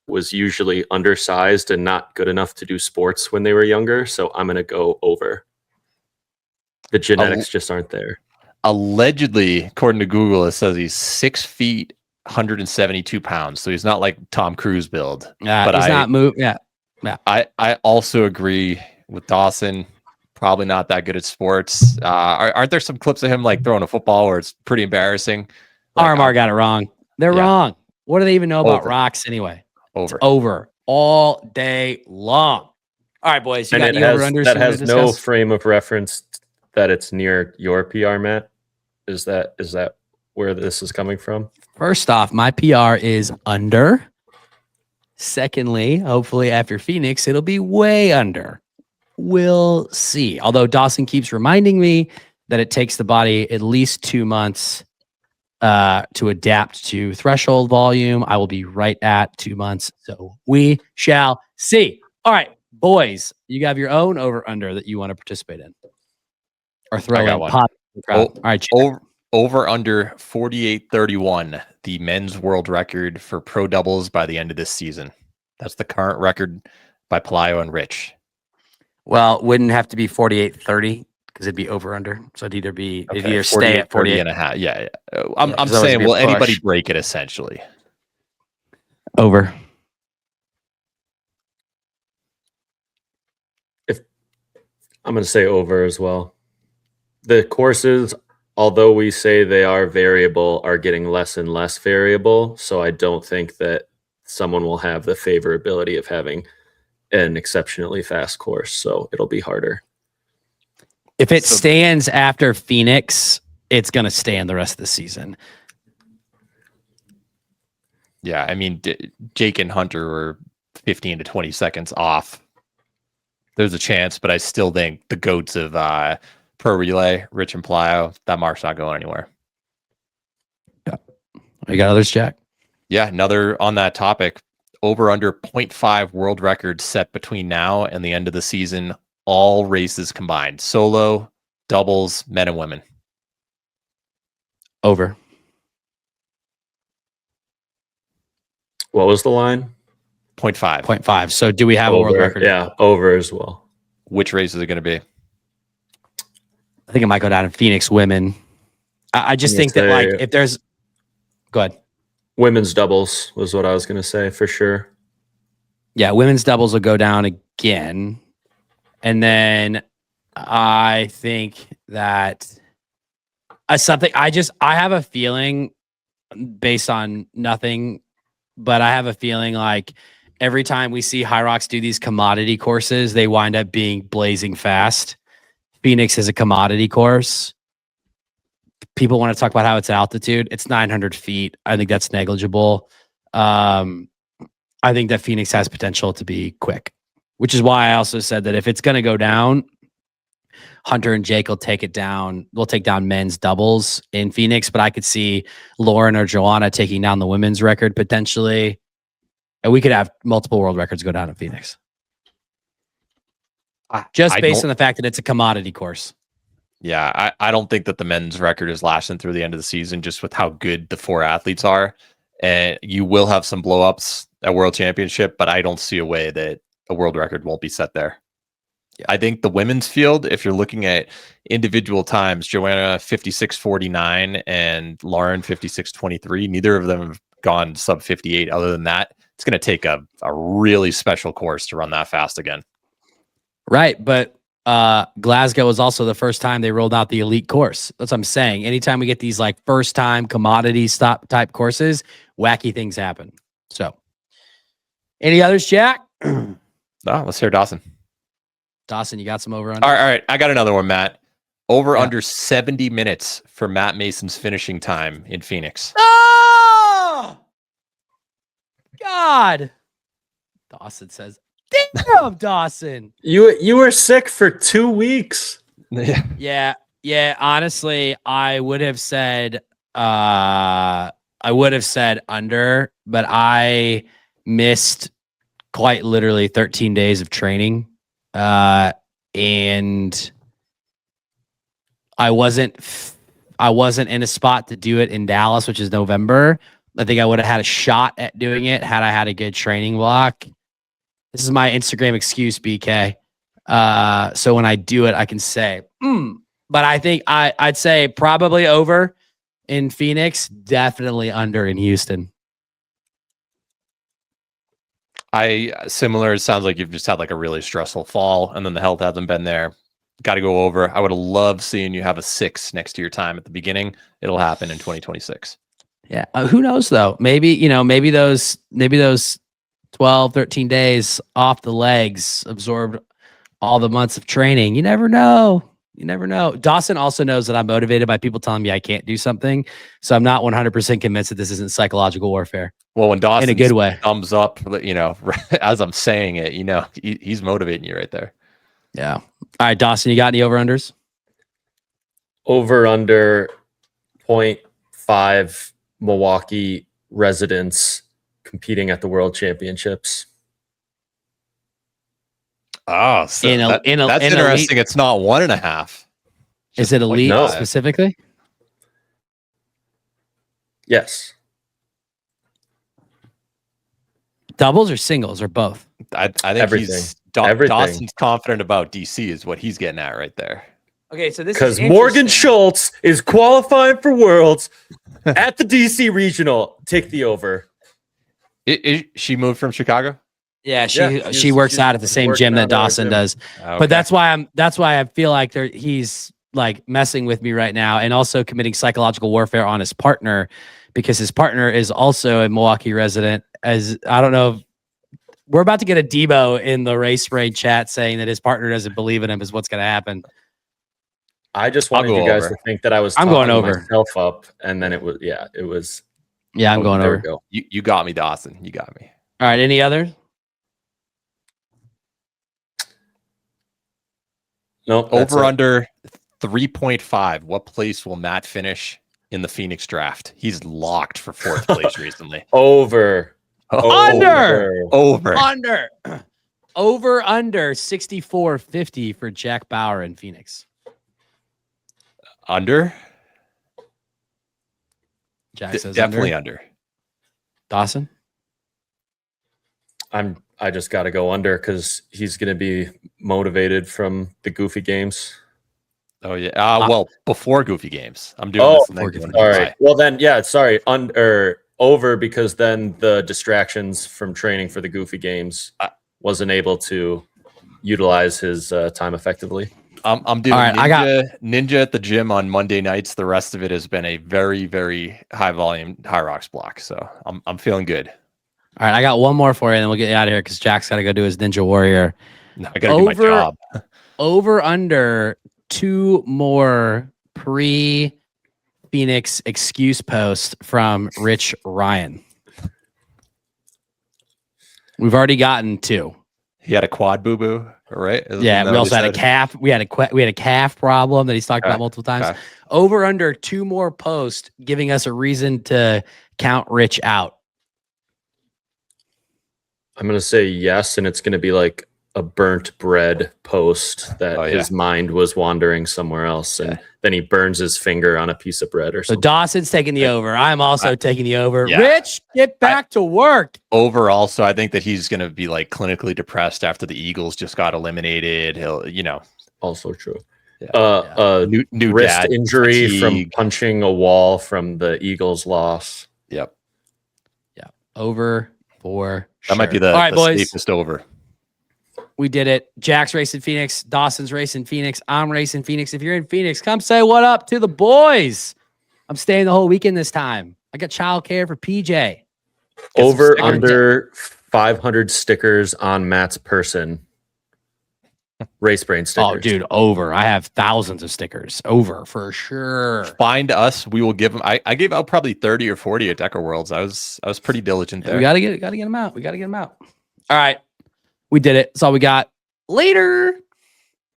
[SPEAKER 2] was usually undersized and not good enough to do sports when they were younger. So I'm going to go over. The genetics just aren't there.
[SPEAKER 3] Allegedly, according to Google, it says he's 6 feet, 172 pounds. So he's not like Tom Cruise build.
[SPEAKER 1] But he's not moving. Yeah.
[SPEAKER 3] I also agree with Dawson. Probably not that good at sports. Aren't there some clips of him like throwing a football where it's pretty embarrassing? Like,
[SPEAKER 1] RMR got it wrong. They're wrong. What do they even know about rocks anyway?
[SPEAKER 3] Over.
[SPEAKER 1] It's over all day long. All right, boys. You
[SPEAKER 2] And
[SPEAKER 1] got any over-unders
[SPEAKER 2] that has
[SPEAKER 1] to
[SPEAKER 2] no
[SPEAKER 1] discuss?
[SPEAKER 2] frame of reference that it's near your PR, Matt. Is that where this is coming from?
[SPEAKER 1] First off, my PR is under. Secondly, hopefully after Phoenix, it'll be way under. We'll see. Although Dawson keeps reminding me that it takes the body at least 2 months to adapt to threshold volume. I will be right at 2 months. So we shall see. All right, boys, you have your own over under that you want to participate in or throw
[SPEAKER 3] I got
[SPEAKER 1] in
[SPEAKER 3] one.
[SPEAKER 1] pop. All right,
[SPEAKER 3] Over under 48-31, the men's world record for pro doubles by the end of this season. That's the current record by Pelayo and Rich.
[SPEAKER 1] well, wouldn't have to be 48-30 because it'd be over under. So it'd either stay at 48
[SPEAKER 3] and a half. Yeah. I'm
[SPEAKER 1] there's always
[SPEAKER 3] saying,
[SPEAKER 1] be a
[SPEAKER 3] will anybody
[SPEAKER 1] push.
[SPEAKER 3] break it essentially?
[SPEAKER 1] over.
[SPEAKER 2] I'm going to say over as well. The courses, although we say they are variable, are getting less and less variable. So I don't think that someone will have the favorability of having an exceptionally fast course. So it'll be harder.
[SPEAKER 1] If it stands after Phoenix, it's going to stand the rest of the season.
[SPEAKER 3] Yeah. I mean, Jake and Hunter were 15 to 20 seconds off. There's a chance, but I still think the goats of pro relay, Rich and Pelayo, that mark's not going anywhere.
[SPEAKER 1] Yeah. You got others, Jack?
[SPEAKER 3] Yeah, another on that topic. Over under 0.5 world record set between now and the end of the season. All races combined. Solo, doubles, men and women.
[SPEAKER 1] Over.
[SPEAKER 2] What was the line?
[SPEAKER 3] 0.5.
[SPEAKER 1] 0.5. So do we have a world record?
[SPEAKER 2] Yeah, over as well.
[SPEAKER 3] Which race is it going to be?
[SPEAKER 1] I think it might go down in Phoenix women. I just think that like if there's go ahead.
[SPEAKER 2] Women's doubles was what I was going to say for sure.
[SPEAKER 1] Yeah, women's doubles will go down again. And then I think that I have a feeling based on nothing, but I have a feeling like every time we see Hyrox do these commodity courses, they wind up being blazing fast. Phoenix is a commodity course. People want to talk about how it's altitude. It's 900 feet. I think that's negligible. I think that Phoenix has potential to be quick, which is why I also said that if it's going to go down, Hunter and Jake will take it down. We'll take down men's doubles in Phoenix, but I could see Lauren or Joanna taking down the women's record potentially. And we could have multiple world records go down in Phoenix. Just based on the fact that it's a commodity course.
[SPEAKER 3] Yeah, I don't think that the men's record is lasting through the end of the season just with how good the 4 athletes are. And you will have some blow-ups at World Championship, but I don't see a way that a world record won't be set there. Yeah. I think the women's field, if you're looking at individual times, Joanna 56:49 and Lauren 56:23, neither of them have gone sub 58. Other than that, it's going to take a really special course to run that fast again.
[SPEAKER 1] Right, but Glasgow was also the first time they rolled out the elite course. That's what I'm saying. Anytime we get these like first time commodity stop type courses, wacky things happen. So, any others, Jack?
[SPEAKER 3] Let's hear Dawson.
[SPEAKER 1] Dawson, you got some over
[SPEAKER 3] All right. I got another one, Matt. Over under 70 minutes for Matt Mason's finishing time in Phoenix.
[SPEAKER 1] Oh God. Dawson says, damn, Dawson.
[SPEAKER 2] You were sick for 2 weeks.
[SPEAKER 1] Yeah. Honestly, I would have said under, but I missed quite literally 13 days of training. And I wasn't in a spot to do it in Dallas, which is November. I think I would have had a shot at doing it had I had a good training block. This is my Instagram excuse, BK. So when I do it, I can say, but I think I'd say probably over in Phoenix, definitely under in Houston.
[SPEAKER 3] Similar. It sounds like you've just had like a really stressful fall and then the health hasn't been there. Got to go over. I would have loved seeing you have a 6 next to your time at the beginning. It'll happen in 2026.
[SPEAKER 1] Yeah. Who knows though? Maybe those 12, 13 days off the legs absorbed all the months of training. You never know. Dawson also knows that I'm motivated by people telling me I can't do something. So I'm not 100% convinced that this isn't psychological warfare.
[SPEAKER 3] Well, when Dawson
[SPEAKER 1] in a good way
[SPEAKER 3] thumbs up, as I'm saying it, he's motivating you right there.
[SPEAKER 1] Yeah. All right, Dawson, you got any over-unders?
[SPEAKER 2] Over under 0.5 Milwaukee residents competing at the World Championships.
[SPEAKER 3] Oh, so that's interesting.
[SPEAKER 1] Elite,
[SPEAKER 3] it's not 1.5.
[SPEAKER 1] Is it elite specifically?
[SPEAKER 2] Yes.
[SPEAKER 1] Doubles or singles or both?
[SPEAKER 3] I think
[SPEAKER 2] everything.
[SPEAKER 3] Dawson's confident about DC is what he's getting at right there.
[SPEAKER 1] Okay, so this
[SPEAKER 2] because Morgan Schultz is qualifying for Worlds at the DC Regional. Take the over.
[SPEAKER 3] She moved from Chicago.
[SPEAKER 1] Yeah, she works out at the same gym that Dawson does. Okay. But that's why I feel like he's like messing with me right now, and also committing psychological warfare on his partner, because his partner is also a Milwaukee resident. As I don't know, we're about to get a Debo in the race brain chat saying that his partner doesn't believe in him is what's going to happen.
[SPEAKER 2] I just wanted you guys to think that I'm
[SPEAKER 1] going over
[SPEAKER 2] myself up, and then it was.
[SPEAKER 1] Yeah, I'm going over.
[SPEAKER 3] Go. You got me, Dawson. You got me.
[SPEAKER 1] All right. Any others?
[SPEAKER 2] Nope.
[SPEAKER 3] Over under 3.5. What place will Matt finish in the Phoenix draft? He's locked for 4th place recently.
[SPEAKER 2] Under
[SPEAKER 1] 64.50 for Jack Bauer in Phoenix.
[SPEAKER 3] Under?
[SPEAKER 1] Jack says
[SPEAKER 3] definitely under.
[SPEAKER 1] Dawson?
[SPEAKER 2] I just got to go under because he's going to be motivated from the Goofy Games.
[SPEAKER 3] Oh yeah. Well, before Goofy Games, I'm doing this.
[SPEAKER 2] Sorry. Well then, yeah. Sorry. Over because then the distractions from training for the Goofy Games wasn't able to utilize his time effectively.
[SPEAKER 3] I'm doing Ninja at the gym on Monday nights. The rest of it has been a very, very high volume Hyrox block. So I'm feeling good.
[SPEAKER 1] All right, I got one more for you, and then we'll get you out of here because Jack's got to go do his Ninja Warrior.
[SPEAKER 3] No, I got to do my job.
[SPEAKER 1] Over under 2 more pre-Phoenix excuse posts from Rich Ryan. We've already gotten 2.
[SPEAKER 3] He had a quad boo-boo, right?
[SPEAKER 1] Yeah, we also had a calf. We had a calf problem that he's talked about multiple times. Okay. Over under 2 more posts giving us a reason to count Rich out.
[SPEAKER 2] I'm going to say yes, and it's going to be like a burnt bread post that
[SPEAKER 3] Oh, yeah.
[SPEAKER 2] his mind was wandering somewhere else, and then he burns his finger on a piece of bread or
[SPEAKER 1] So
[SPEAKER 2] something.
[SPEAKER 1] Dawson's taking the over. I'm also taking the over.
[SPEAKER 3] Yeah.
[SPEAKER 1] Rich, get back to work.
[SPEAKER 3] Overall, so I think that he's going to be like clinically depressed after the Eagles just got eliminated. He'll, you know,
[SPEAKER 2] Also true.
[SPEAKER 3] Yeah. New
[SPEAKER 2] Wrist
[SPEAKER 3] dad
[SPEAKER 2] injury from
[SPEAKER 3] fatigue.
[SPEAKER 2] punching a wall from the Eagles' loss.
[SPEAKER 3] Yep.
[SPEAKER 1] Over for
[SPEAKER 3] That might be the,
[SPEAKER 1] All right,
[SPEAKER 3] the
[SPEAKER 1] boys.
[SPEAKER 3] safest over.
[SPEAKER 1] We did it. Jack's racing Phoenix. Dawson's racing Phoenix. I'm racing Phoenix. If you're in Phoenix, come say what up to the boys. I'm staying the whole weekend this time. I got childcare for PJ.
[SPEAKER 3] Get some
[SPEAKER 2] Over
[SPEAKER 3] stickers.
[SPEAKER 2] under 500 stickers on Matt's person. Race brain stickers.
[SPEAKER 1] Oh, dude, over. I have thousands of stickers. Over for sure.
[SPEAKER 3] Find us. We will give them. I gave out probably 30 or 40 at Decker Worlds. I was pretty diligent there.
[SPEAKER 1] We gotta get them out. We gotta get them out. All right. We did it. That's all we got. Later.